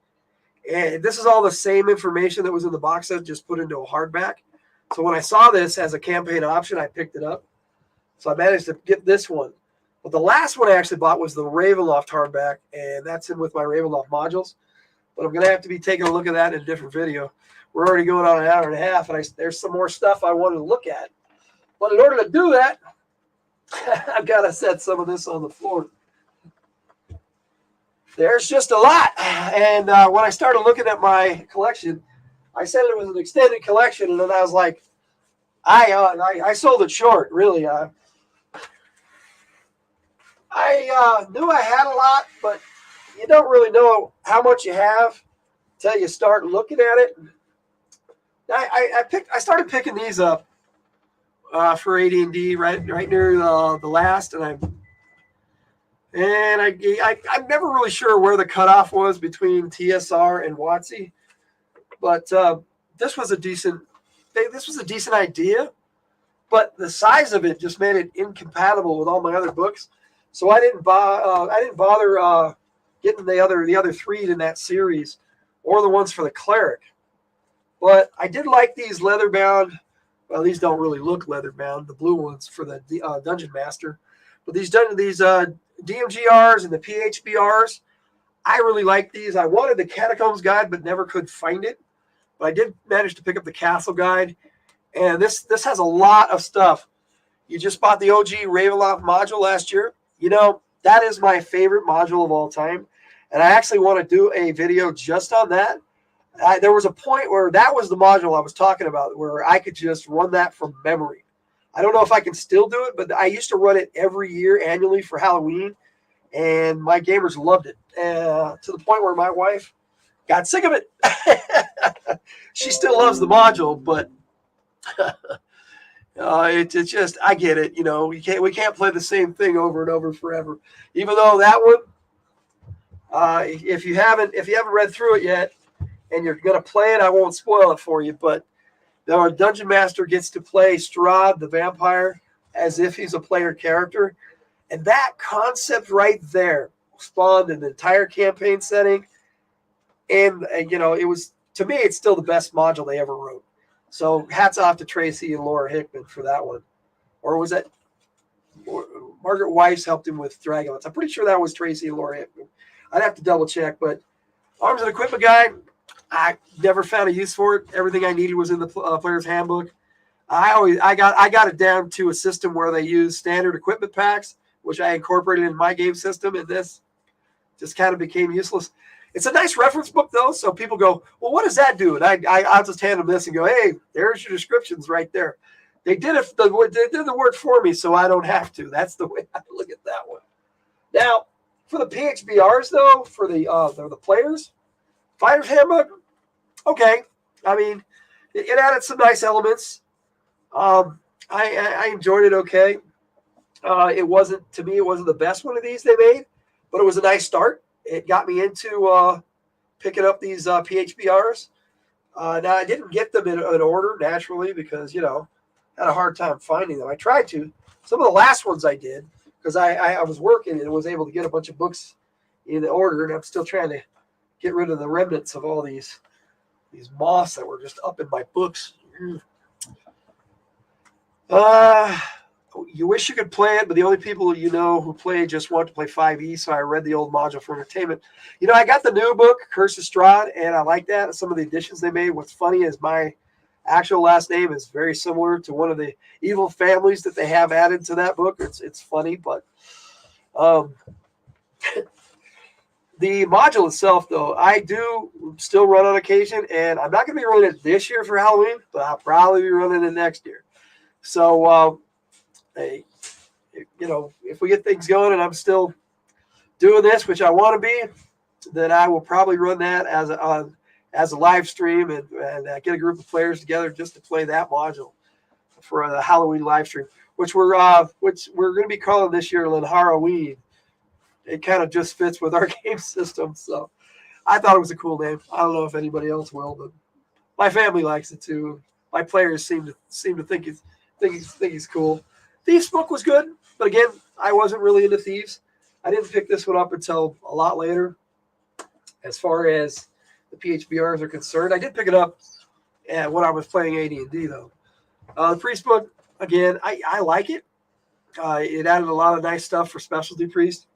And this is all the same information that was in the box set, just put into a hardback. So when I saw this as a campaign option, I picked it up. So I managed to get this one. But the last one I actually bought was the Ravenloft hardback, and that's in with my Ravenloft modules. But I'm going to have to be taking a look at that in a different video. We're already going on an hour and a half, and there's some more stuff I wanted to look at. But in order to do that, I've got to set some of this on the floor. There's just a lot. And when I started looking at my collection, I said it was an extended collection, and then I was like, I sold it short, really. I knew I had a lot, but you don't really know how much you have until you start looking at it. I started picking these up for AD&D right near the last, and I'm never really sure where the cutoff was between TSR and WotC, but this was a decent idea, but the size of it just made it incompatible with all my other books. So I didn't bother getting the other three in that series, or the ones for the cleric. But I did like these leather-bound. Well, these don't really look leather-bound. The blue ones for the Dungeon Master. But these DMGRs and the PHBRs, I really like these. I wanted the Catacombs guide, but never could find it. But I did manage to pick up the Castle guide. And this has a lot of stuff. You just bought the OG Ravenloft module last year. That is my favorite module of all time. And I actually want to do a video just on that. There was a point where that was the module I was talking about, where I could just run that from memory. I don't know if I can still do it, but I used to run it every year annually for Halloween, and my gamers loved it to the point where my wife got sick of it. She still loves the module, but it's just, I get it. We can't play the same thing over and over forever. Even though that one, if you haven't read through it yet, and you're gonna play it, I won't spoil it for you. But our dungeon master gets to play Strahd the vampire as if he's a player character, and that concept right there spawned an entire campaign setting. And it was, to me, it's still the best module they ever wrote. So hats off to Tracy and Laura Hickman for that one. Or was that Margaret Weiss helped him with Dragonlance? I'm pretty sure that was Tracy and Laura Hickman. I'd have to double check, but Arms and Equipment Guide, I never found a use for it. Everything I needed was in the player's handbook. I got it down to a system where they use standard equipment packs, which I incorporated in my game system, and this just kind of became useless. It's a nice reference book, though, so people go, well, what does that do? And I'll just hand them this and go, hey, there's your descriptions right there. They did the work for me, so I don't have to. That's the way I look at that one. Now, for the PHBRs, though, for the players, Fighter's Handbook, okay. I mean, it added some nice elements. I enjoyed it okay. It wasn't the best one of these they made, but it was a nice start. It got me into picking up these PHBRs. Now, I didn't get them in order, naturally, because, had a hard time finding them. I tried to. Some of the last ones I did, because I was working and was able to get a bunch of books in order, and I'm still trying to get rid of the remnants of all these moths that were just up in my books. You wish you could play it, but the only people who play just want to play 5e, so I read the old module for entertainment. I got the new book, Curse of Strahd, and I like that. Some of the additions they made. What's funny is my actual last name is very similar to one of the evil families that they have added to that book. It's funny, but the module itself, though, I do still run on occasion, and I'm not going to be running it this year for Halloween, but I'll probably be running it next year. So, if we get things going and I'm still doing this, which I want to be, then I will probably run that as a live stream and get a group of players together just to play that module for the Halloween live stream, which we're going to be calling this year Lenharrow. It kind of just fits with our game system, so I thought it was a cool name. I don't know if anybody else will, but my family likes it too. My players seem to think he's cool. Thieves book was good, but again, I wasn't really into Thieves. I didn't pick this one up until a lot later. As far as the PHBRs are concerned, I did pick it up when I was playing AD&D, though. The Priest book, again, I like it. It added a lot of nice stuff for Specialty Priest.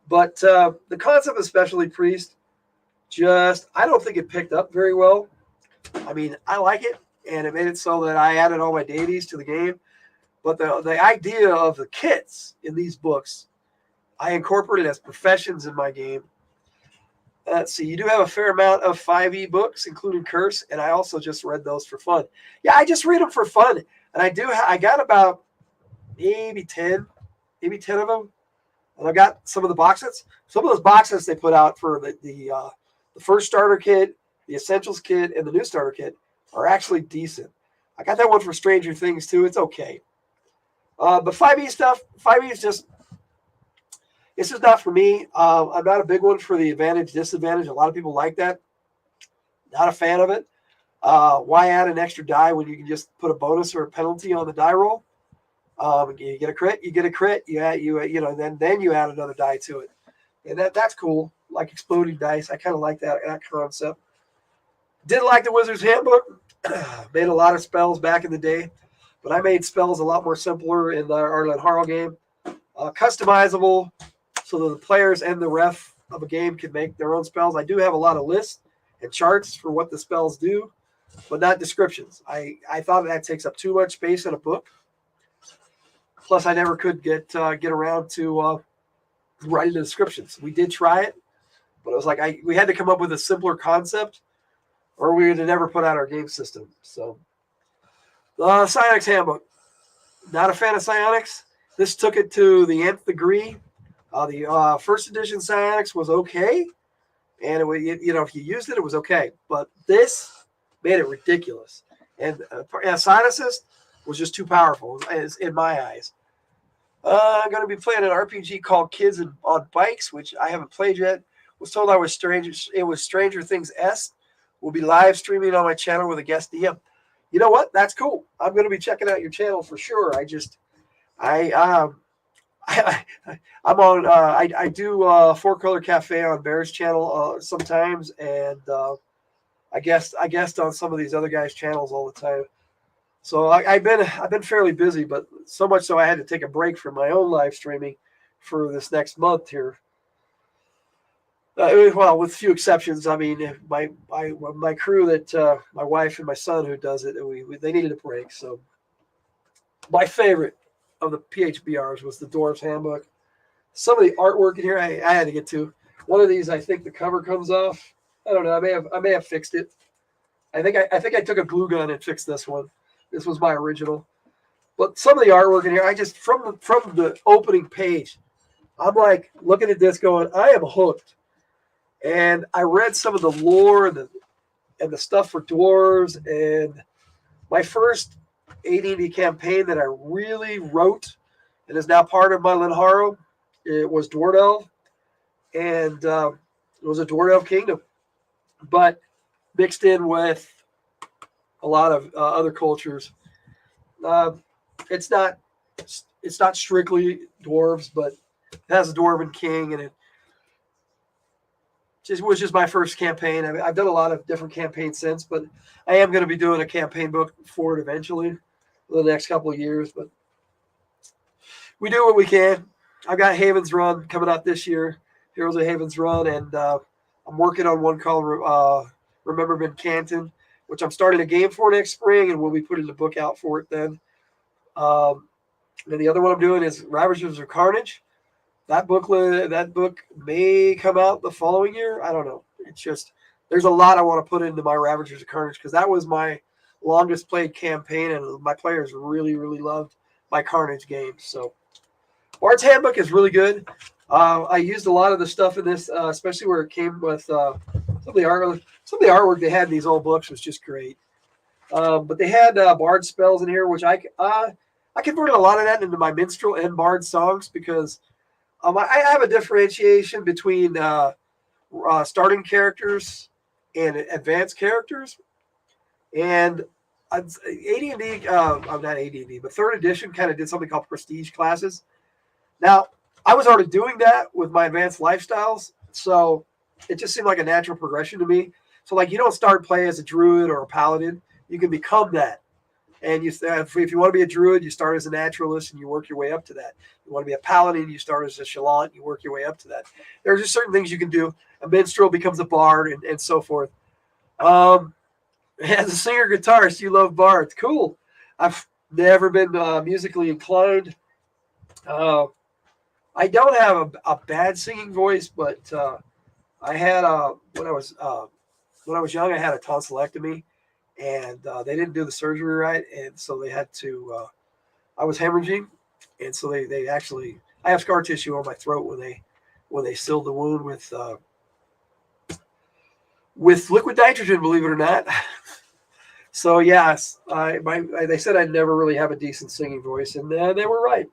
But the concept of Specialty Priest, I don't think it picked up very well. I mean, I like it, and it made it so that I added all my deities to the game. But the idea of the kits in these books, I incorporated as professions in my game. Let's see, you do have a fair amount of 5e books, including Curse, and I also just read those for fun. Yeah, I just read them for fun, and I got about maybe 10 of them, and I got some of the box sets. Some of those box sets they put out for the first starter kit, the Essentials kit, and the new starter kit are actually decent. I got that one for Stranger Things too. It's okay. But 5e stuff, 5e is just, it's just not for me. I'm not a big one for the advantage, disadvantage. A lot of people like that. Not a fan of it. Why add an extra die when you can just put a bonus or a penalty on the die roll? You get a crit, you get a crit. Then you add another die to it, and that's cool. Like exploding dice, I kind of like that concept. Did like the Wizard's Handbook. Made a lot of spells back in the day. But I made spells a lot more simpler in our Lenharrow game. Customizable, so that the players and the ref of a game can make their own spells. I do have a lot of lists and charts for what the spells do, but not descriptions. I thought that takes up too much space in a book. Plus, I never could get around to writing the descriptions. We did try it, but it was like we had to come up with a simpler concept, or we would have never put out our game system. So, Psionics Handbook. Not a fan of Psionics. This took it to the nth degree. The first edition Psionics was okay, and if you used it, it was okay. But this made it ridiculous, and Psionicist was just too powerful in my eyes. I'm going to be playing an RPG called Kids on Bikes, which I haven't played yet. Was told it was Stranger Things-esque. We'll be live streaming on my channel with a guest DM. You know what? That's cool. I'm going to be checking out your channel for sure. I do Four Color Cafe on Bear's channel sometimes, and I guess on some of these other guys' channels all the time. So I've been fairly busy, but so much so I had to take a break from my own live streaming for this next month here. Well, with a few exceptions. I mean, my crew that my wife and my son who does it, they needed a break. So my favorite of the PHBRs was the Dwarves Handbook. Some of the artwork in here I had to get to. One of these, I think the cover comes off. I don't know. I may have fixed it. I think I took a glue gun and fixed this one. This was my original. But some of the artwork in here, I just from the opening page, I'm like looking at this going, I am hooked. And I read some of the lore and the stuff for dwarves, and my first AD&D campaign that I really wrote and is now part of my Lenharrow, it was Dwarf Elf, and it was a Dwarf Elf kingdom, but mixed in with a lot of other cultures. It's not strictly dwarves, but it has a dwarven king, and it was just my first campaign. I mean, I've done a lot of different campaigns since, but I am going to be doing a campaign book for it eventually in the next couple of years. But we do what we can. I've got Haven's Run coming out this year, Heroes of Haven's Run, and I'm working on one called Remember Ben Canton, which I'm starting a game for next spring, and we'll be putting the book out for it then. And the other one I'm doing is Ravagers of Carnage. That book may come out the following year. I don't know. It's just there's a lot I want to put into my Ravagers of Carnage because that was my longest played campaign, and my players really, really loved my Carnage games. So Bard's Handbook is really good. I used a lot of the stuff in this, especially where it came with some of the artwork they had in these old books was just great. But they had Bard spells in here, which I converted a lot of that into my minstrel and Bard songs because I have a differentiation between starting characters and advanced characters. And AD&D, not AD&D, but third edition kind of did something called prestige classes. Now, I was already doing that with my advanced lifestyles, so it just seemed like a natural progression to me. So, like, you don't start playing as a druid or a paladin. You can become that. And if you want to be a druid, you start as a naturalist and you work your way up to that. You want to be a paladin, you start as a shalant, and you work your way up to that. There are just certain things you can do. A minstrel becomes a bard and so forth. As a singer guitarist, you love bards. Cool. I've never been musically inclined. I don't have a bad singing voice, but I had when I was young, I had a tonsillectomy. And they didn't do the surgery right, and so they had to. I was hemorrhaging, and so they actually. I have scar tissue on my throat when they sealed the wound with liquid nitrogen, believe it or not. So yes, they said I'd never really have a decent singing voice, and they were right.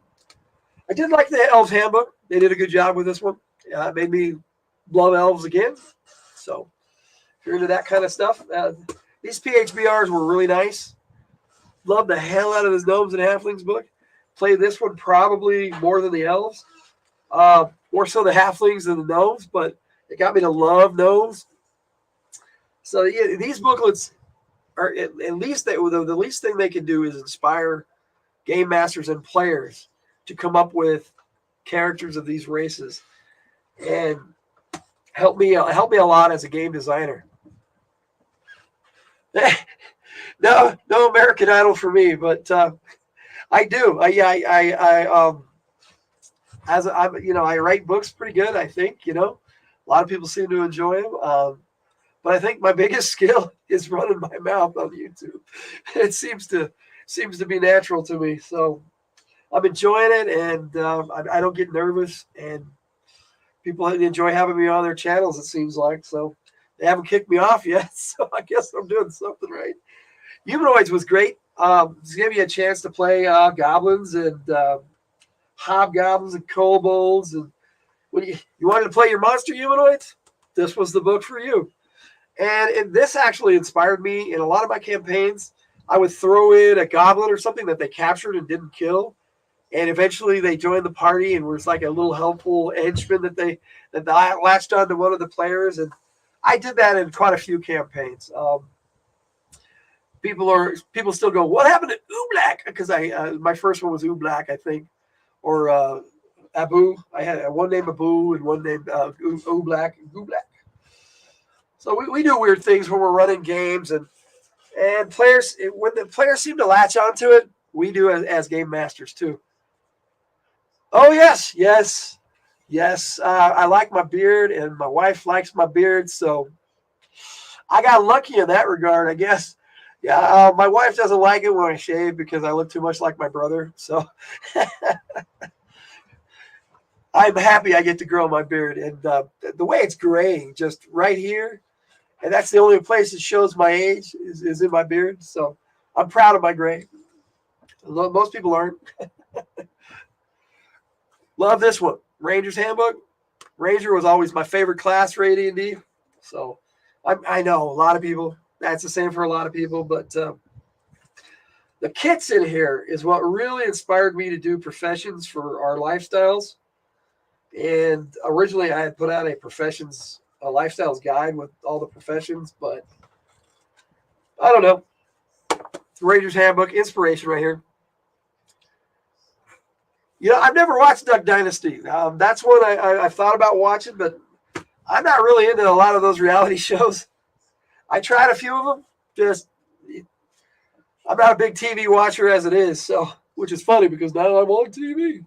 I did like the Elves Handbook. They did a good job with this one. It made me love elves again. So if you're into that kind of stuff. These PHBRs were really nice. Loved the hell out of this Gnomes and Halflings book. Played this one probably more than the Elves. More so the Halflings than the Gnomes, but it got me to love Gnomes. So yeah, these booklets are at least the least thing they can do is inspire game masters and players to come up with characters of these races, and helped me a lot as a game designer. No American Idol for me, but I do. I write books pretty good. I think a lot of people seem to enjoy them. But I think my biggest skill is running my mouth on YouTube. It seems to be natural to me. So I'm enjoying it, and I don't get nervous. And people enjoy having me on their channels. It seems like so. They haven't kicked me off yet, so I guess I'm doing something right. Humanoids was great. It's gave me a chance to play goblins and hobgoblins and kobolds. And when you wanted to play your monster humanoids, this was the book for you. And this actually inspired me in a lot of my campaigns. I would throw in a goblin or something that they captured and didn't kill, and eventually they joined the party and was like a little helpful henchman that latched onto one of the players. And I did that in quite a few campaigns. People still go, "What happened to Ooblack?" Because my first one was Ooblack, I think, or Abu. I had one named Abu and one named Ooblack. So we do weird things when we're running games, and players, when the players seem to latch onto it, we do as game masters too. Oh yes. I like my beard, and my wife likes my beard, so I got lucky in that regard, I guess. Yeah, my wife doesn't like it when I shave because I look too much like my brother. So I'm happy I get to grow my beard, and the way it's graying just right here, and that's the only place it shows my age is in my beard. So I'm proud of my gray. Most people aren't. Love this one, Ranger's Handbook. Ranger was always my favorite class for AD&D. So I know a lot of people, that's the same for a lot of people, but the kits in here is what really inspired me to do professions for our lifestyles. And originally I had put out a lifestyles guide with all the professions, but I don't know. Ranger's Handbook, inspiration right here. I've never watched Duck Dynasty. That's one I've thought about watching, but I'm not really into a lot of those reality shows. I tried a few of them. I'm not a big TV watcher as it is, so which is funny because now I'm on TV.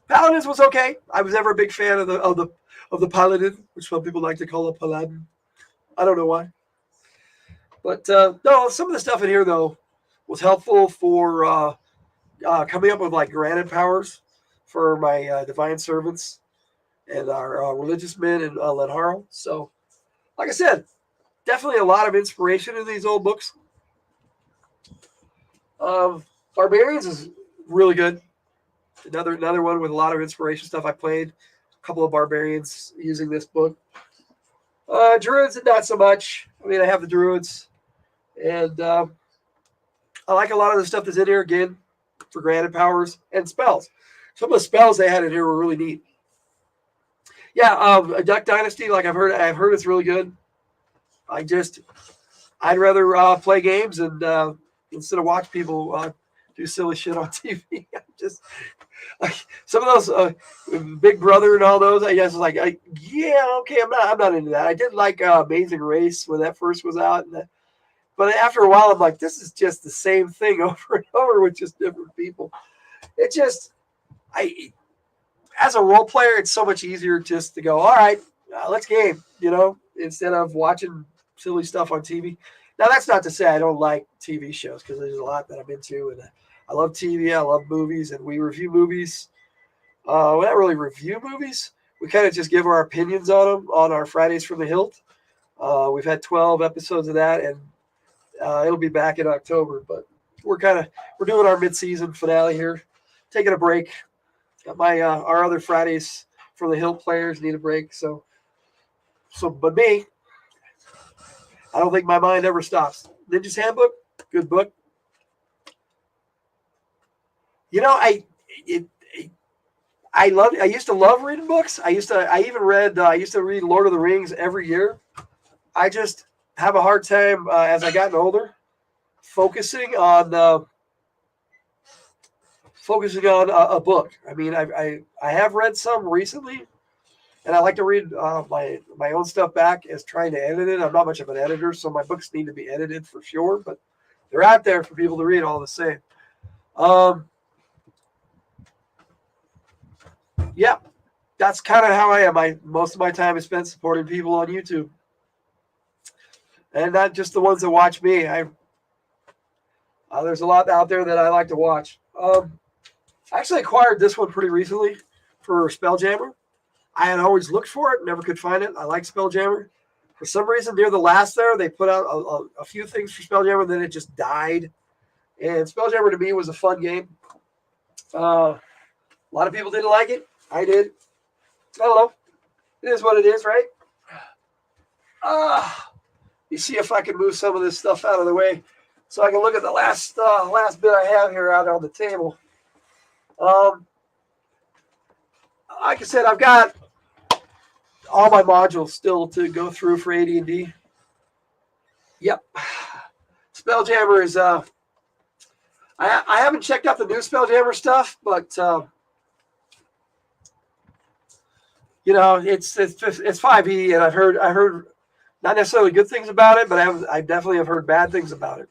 Paladins was okay. I was never a big fan of the Paladin, which some people like to call a Paladin. I don't know why. But no, some of the stuff in here though was helpful for coming up with like granted powers for my divine servants and our religious men in Lenharrow. So, like I said, definitely a lot of inspiration in these old books. Barbarians is really good. Another one with a lot of inspiration stuff. I played a couple of barbarians using this book. Druids, not so much. I mean, I have the druids, and I like a lot of the stuff that's in here again for granted powers and spells. Some of the spells they had in here were really neat. Yeah, Duck Dynasty, like I've heard it's really good. I'd rather play games and instead of watch people do silly shit on TV. Some of those Big Brother and all those, I guess, yeah, okay, I'm not into that. I did like Amazing Race when that first was out, but after a while, I'm like, this is just the same thing over and over with just different people. As a role player, it's so much easier just to go, all right, let's game, instead of watching silly stuff on TV. Now, that's not to say I don't like TV shows, because there's a lot that I'm into, and I love TV, I love movies, and we review movies. We don't really review movies. We kind of just give our opinions on them on our Fridays from the Hilt. We've had 12 episodes of that, and it'll be back in October, but we're doing our mid-season finale here, taking a break. Got our other Fridays from the Hilt players need a break, but me, I don't think my mind ever stops. Ninja's Handbook, good book. I used to love reading books. I used to read Lord of the Rings every year. I just have a hard time as I gotten older focusing on focusing on a book. I mean, I have read some recently, and I like to read my own stuff back as trying to edit it. I'm not much of an editor, so my books need to be edited for sure, but they're out there for people to read all the same. Yeah, that's kind of how I am. Most of my time is spent supporting people on YouTube, and not just the ones that watch me. There's a lot out there that I like to watch. I actually acquired this one pretty recently for Spelljammer. I had always looked for it, never could find it. I like Spelljammer. For some reason, near the last there, they put out a few things for Spelljammer, then it just died. And Spelljammer to me was a fun game. A lot of people didn't like it. I did. I don't know. It is what it is, right? You see if I can move some of this stuff out of the way so I can look at the last bit I have here out on the table. Like I said, I've got all my modules still to go through for AD&D. Yep. Spelljammer is I haven't checked out the new Spelljammer stuff, but you know, it's 5e, and I heard not necessarily good things about it, but I definitely have heard bad things about it.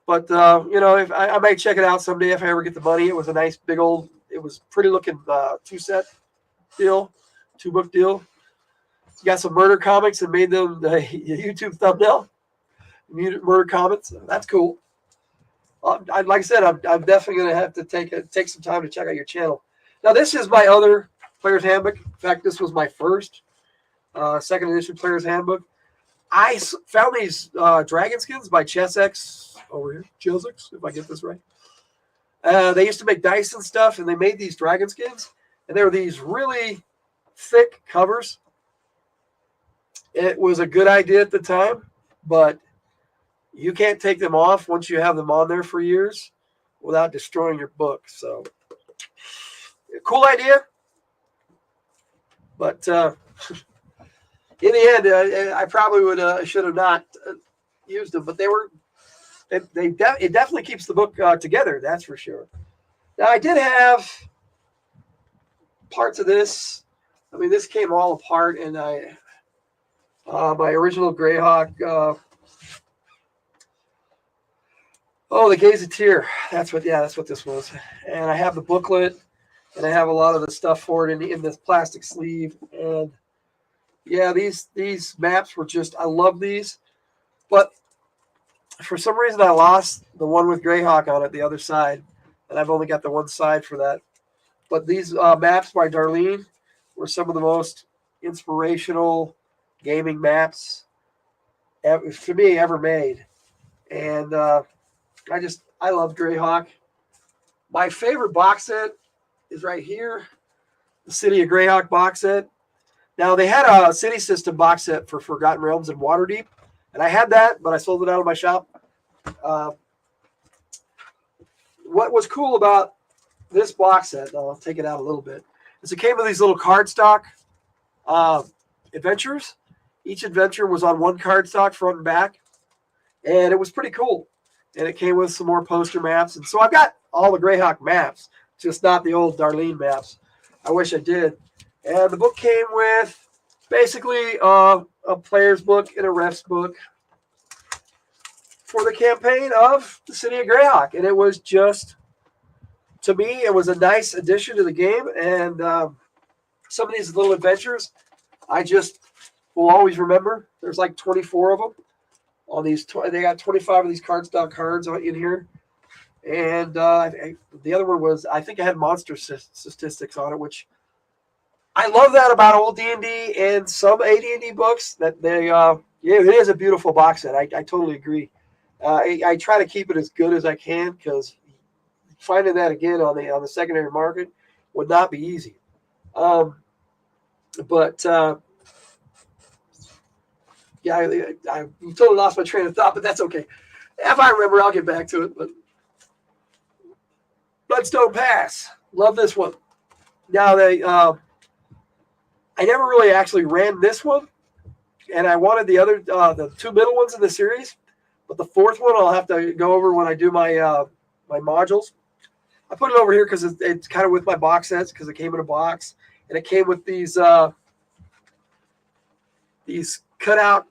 But you know, if I might check it out someday if I ever get the money. It was a nice big old, it was pretty looking 2-set deal, 2-book deal. You got some murder comics and made them the YouTube thumbnail. Murder comics, that's cool. Like I said, I'm definitely going to have to take some time to check out your channel. Now, this is my other Player's Handbook. In fact, this was my first second edition Player's Handbook. I found these Dragon Skins by ChessX over here. ChessX, if I get this right. They used to make dice and stuff, and they made these Dragon Skins. And they were these really thick covers. It was a good idea at the time, but you can't take them off once you have them on there for years without destroying your book. So, cool idea. But in the end, I probably should have not used them. But it definitely keeps the book together. That's for sure. Now, I did have parts of this. I mean, this came all apart, and my original Greyhawk. The Gazetteer. That's what this was. And I have the booklet, and I have a lot of the stuff for it in this plastic sleeve. And yeah, these maps were just, I love these, but for some reason I lost the one with Greyhawk on it, the other side, and I've only got the one side for that. But these maps by Darlene were some of the most inspirational gaming maps to me ever made. And I love Greyhawk. My favorite box set is right here, the City of Greyhawk box set. Now, they had a City System box set for Forgotten Realms and Waterdeep, and I had that, but I sold it out of my shop. What was cool about this box set, I'll take it out a little bit, is it came with these little cardstock adventures. Each adventure was on one cardstock front and back, and it was pretty cool. And it came with some more poster maps. And so I've got all the Greyhawk maps, just not the old Darlene maps. I wish I did. And the book came with basically a player's book and a ref's book for the campaign of the City of Greyhawk. And it was just, to me, it was a nice addition to the game. And some of these little adventures, I just will always remember. There's like 24 of them. On these, they got 25 of these cardstock cards in here, and the other one was, I think I had monster statistics on it, which I love that about old D&D and some AD&D books. That they, yeah, it is a beautiful box set. I totally agree. I try to keep it as good as I can because finding that again on the secondary market would not be easy. Yeah, I totally lost my train of thought, but that's okay. If I remember, I'll get back to it. But Bloodstone Pass, love this one. Now I never really actually ran this one, and I wanted the two middle ones in the series, but the fourth one I'll have to go over when I do my my modules. I put it over here because it's kind of with my box sets because it came in a box, and it came with these cut out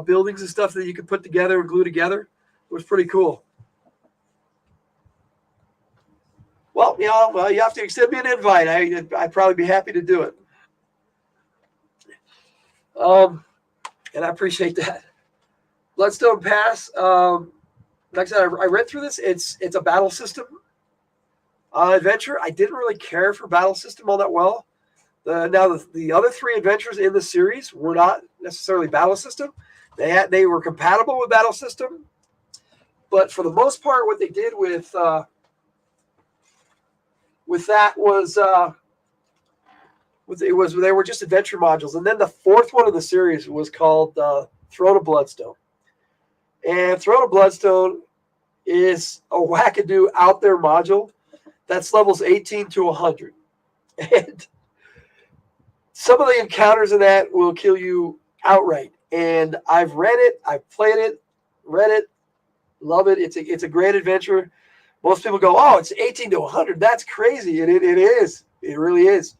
buildings and stuff that you could put together and glue together. It was pretty cool. Well, you have to extend me an invite. I'd probably be happy to do it. And I appreciate that. Bloodstone Pass. Like I said, I read through this. It's a battle system adventure. I didn't really care for battle system all that well. Now the other 3 adventures in the series were not necessarily battle system. They were compatible with battle system, but for the most part, what they did with that was they were just adventure modules. And then the 4th one of the series was called Throne of Bloodstone. And Throne of Bloodstone is a wackadoo out there module that's levels 18 to 100. And some of the encounters in that will kill you outright. And I've read it, I've played it, read it, love it. It's a great adventure. Most people go, oh, it's 18 to 100. That's crazy. And it is. It really is.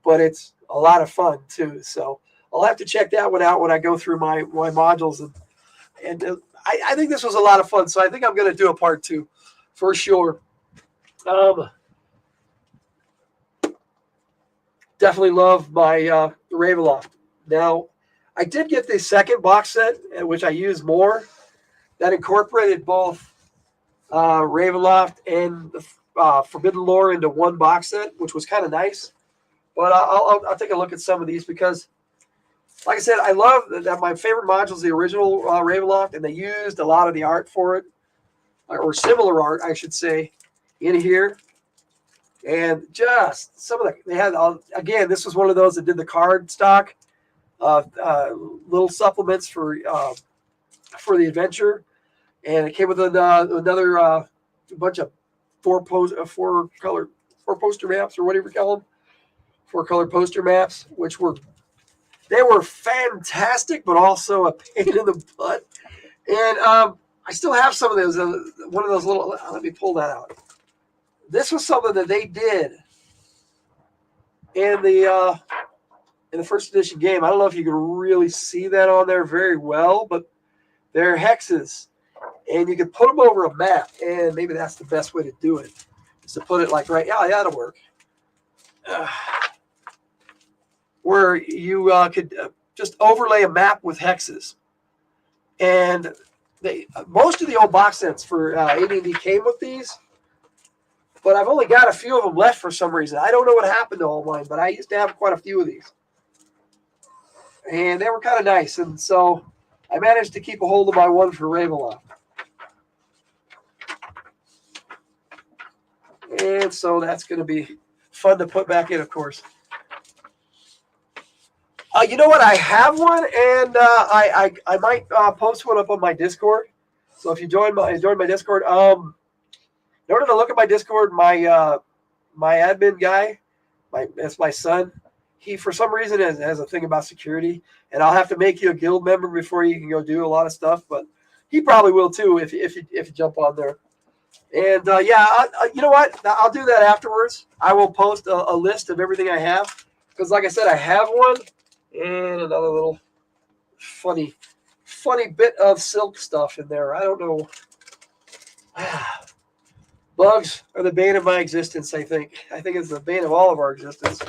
But it's a lot of fun, too. So I'll have to check that one out when I go through my modules. And I think this was a lot of fun. So I think I'm going to do a part 2 for sure. Definitely love my Ravenloft. Now, I did get the second box set, which I use more, that incorporated both Ravenloft and the Forbidden Lore into one box set, which was kind of nice. But I'll take a look at some of these because, like I said, I love that my favorite module is the original Ravenloft, and they used a lot of the art for it, or similar art, I should say, in here. And just some of they had, again, this was one of those that did the card stock, little supplements for the adventure. And it came with another bunch of four poster maps, or whatever you call them, 4-color poster maps, which were fantastic, but also a pain in the butt. And I still have some of those. One of those little. Let me pull that out. This was something that they did in the first edition game. I don't know if you can really see that on there very well, but they're hexes, and you can put them over a map. And maybe that's the best way to do it, is to put it like right. Yeah, that'll work. Where you could just overlay a map with hexes, and most of the old box sets for AD&D came with these. But I've only got a few of them left for some reason. I don't know what happened to all mine, but I used to have quite a few of these. And they were kind of nice. And so I managed to keep a hold of my one for Ravenloft. And so that's going to be fun to put back in, of course. You know what? I have one, and I might post one up on my Discord. So if you join my Discord, in order to look at my Discord, my admin guy, that's my son. He, for some reason, has a thing about security, and I'll have to make you a guild member before you can go do a lot of stuff. But he probably will too if you jump on there. And you know what? I'll do that afterwards. I will post a list of everything I have because, like I said, I have one and another little funny bit of silk stuff in there. I don't know. Bugs are the bane of my existence, I think. I think it's the bane of all of our existence.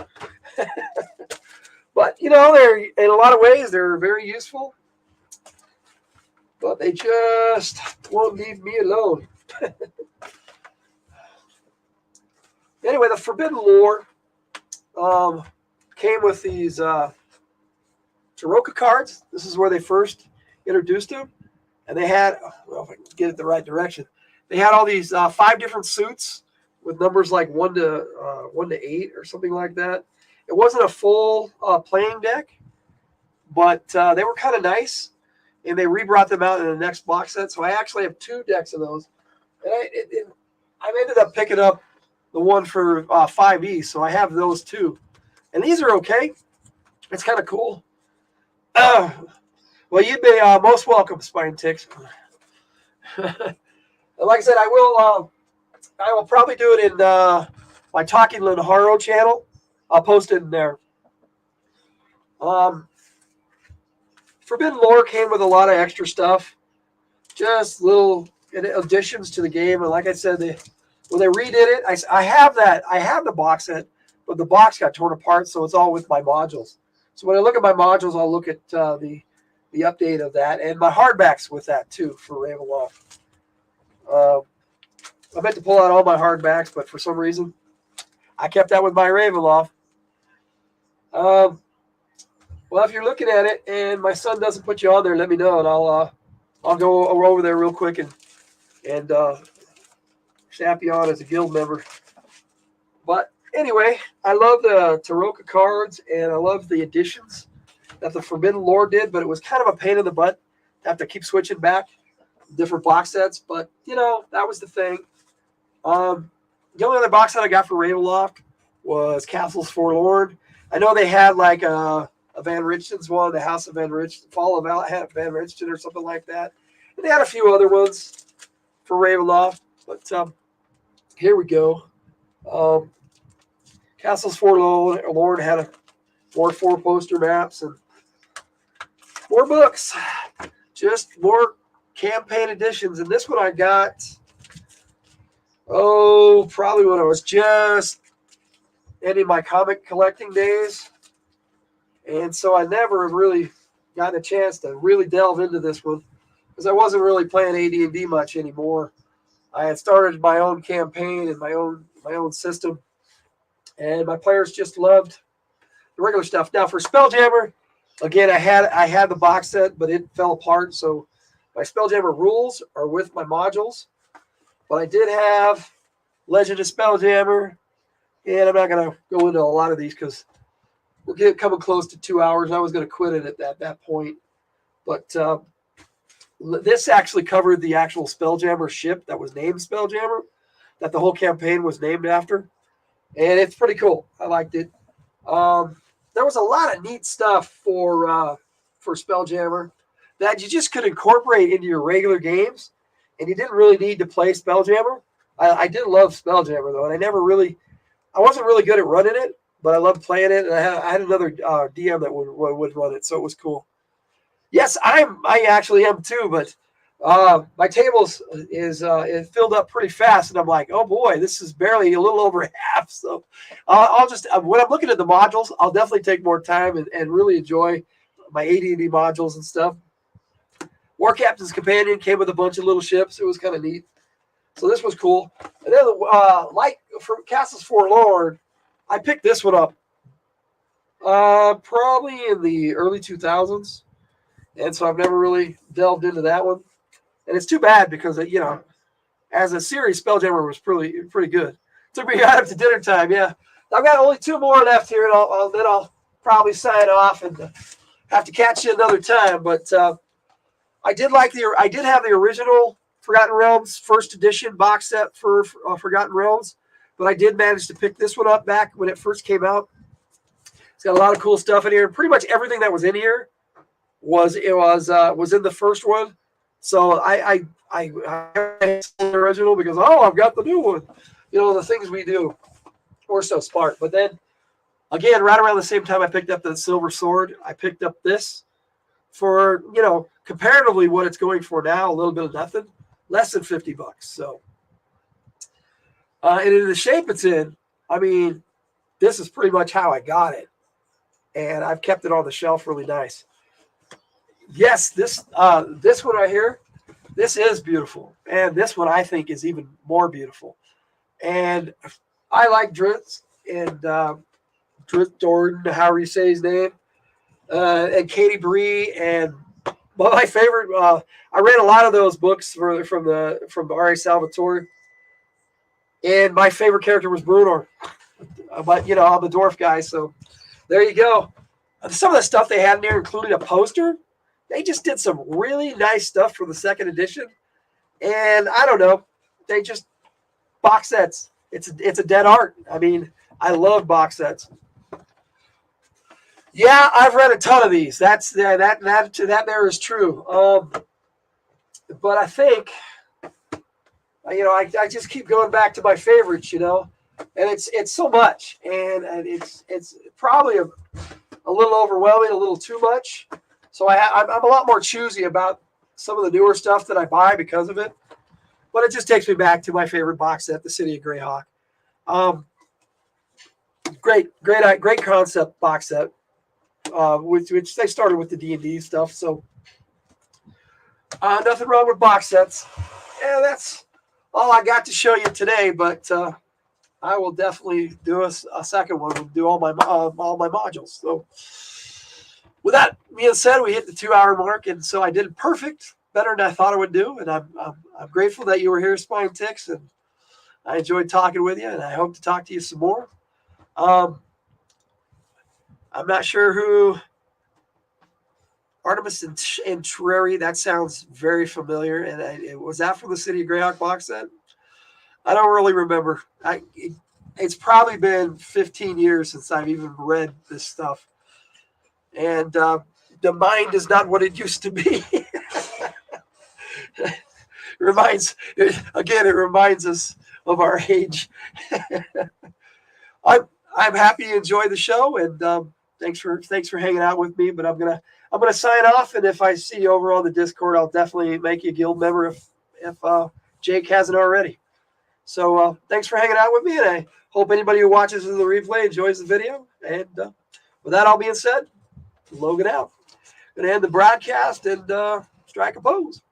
But, they're in a lot of ways, they're very useful. But they just won't leave me alone. Anyway, the Forbidden Lore came with these Taroka cards. This is where they first introduced them. And they had, well, if I can get it the right direction, they had all these 5 different suits with numbers like 1 to 8 or something like that. It wasn't a full playing deck, but they were kind of nice, and they rebrought them out in the next box set. So I actually have 2 decks of those, and I ended up picking up the one for 5e, so I have those too. And these are okay. It's kind of cool. Well, you'd be most welcome, Spine Ticks. Like I said, I will I will probably do it in my Talking Lenharrow channel. I'll post it in there. Forbidden Lore came with a lot of extra stuff, just little additions to the game. And like I said, when they redid it, I have the box set, but the box got torn apart, so it's all with my modules. So when I look at my modules, I'll look at the update of that, and my hardbacks with that too for Ravenloft. I meant to pull out all my hardbacks, but for some reason, I kept that with my Ravenloft. Well, if you're looking at it and my son doesn't put you on there, let me know, and I'll go over there real quick and snap you on as a guild member. But anyway, I love the Taroka cards, and I love the additions that the Forbidden Lore did, but it was kind of a pain in the butt to have to keep switching back different box sets. But, you know, that was the thing. The only other box set I got for Ravenloft was Castles Forlorn. I know they had like a Van Richten's one, the House of Van Richten, Fall of Van Richten or something like that. And they had a few other ones for Ravenloft. But here we go. Castles Forlorn had more 4 poster maps and more books. Just more campaign editions. And this one I got, probably when I was just ending my comic collecting days. And so I never really got a chance to really delve into this one because I wasn't really playing AD&D much anymore. I had started my own campaign and my own system, and my players just loved the regular stuff. Now for Spelljammer, again, I had the box set, but it fell apart. So my Spelljammer rules are with my modules, but I did have Legend of Spelljammer, and I'm not going to go into a lot of these because we'll get coming close to 2 hours. I was going to quit it at that point, but this actually covered the actual Spelljammer ship that was named Spelljammer, that the whole campaign was named after, and it's pretty cool. I liked it. There was a lot of neat stuff for Spelljammer that you just could incorporate into your regular games, and you didn't really need to play Spelljammer. I did love Spelljammer though, and I wasn't really good at running it, but I loved playing it, and I had another DM that would run it, so it was cool. Yes, I actually am too, but my tables is filled up pretty fast, and I'm like, oh boy, this is barely a little over half. So I'll just when I'm looking at the modules, I'll definitely take more time and really enjoy my AD&D modules and stuff. War Captain's Companion came with a bunch of little ships. It was kind of neat. So this was cool. And then like for Castles Forlorn, I picked this one up probably in the early 2000s. And so I've never really delved into that one. And it's too bad because, you know, as a series, Spelljammer was pretty good. Took me right up to dinner time, yeah. I've got only 2 more left here, and then I'll probably sign off and have to catch you another time. But I did have the original Forgotten Realms first edition box set for Forgotten Realms, but I did manage to pick this one up back when it first came out. It's got a lot of cool stuff in here. Pretty much everything that was in here was in the first one. So I the original because I've got the new one. You know, the things we do. We're so smart. But then again, right around the same time I picked up the Silver Sword, I picked up this for, you know, comparatively what it's going for now, a little bit of nothing, less than $50. So and in the shape it's in, I mean, this is pretty much how I got it. And I've kept it on the shelf really nice. Yes, this one right here, this is beautiful. And this one I think is even more beautiful. And I like Dritz and Dritz Jordan, however you say his name, and Katie Bree. And well, my favorite, I read a lot of those books from R.A. Salvatore. And my favorite character was Bruno. But, you know, I'm a dwarf guy, so there you go. Some of the stuff they had in there, including a poster, they just did some really nice stuff for the second edition. And I don't know, they just box sets. It's a dead art. I mean, I love box sets. Yeah, I've read a ton of these. That there is true. But I think I just keep going back to my favorites, and it's so much, and it's probably a little overwhelming, a little too much. So I'm a lot more choosy about some of the newer stuff that I buy because of it. But it just takes me back to my favorite box set, The City of Greyhawk. Great concept box set, which they started with the D&D stuff. So nothing wrong with box sets. And that's all I got to show you today. But I will definitely do a second one and do all my modules. So with that being said, we hit the 2-hour mark, and so I did it perfect, better than I thought I would do. And I'm grateful that you were here, Spine Ticks, and I enjoyed talking with you, and I hope to talk to you some more. I'm not sure who Artemis and Terrari. That sounds very familiar, and was that from the City of Greyhawk box set? I don't really remember. It's probably been 15 years since I've even read this stuff. And the mind is not what it used to be. It reminds us of our age. I'm happy you enjoy the show, and thanks for hanging out with me. But I'm gonna sign off, and if I see you over on the Discord, I'll definitely make you a guild member if Jake hasn't already. So thanks for hanging out with me, and I hope anybody who watches the replay enjoys the video. And with that all being said, Logan out. Gonna end the broadcast and strike a pose.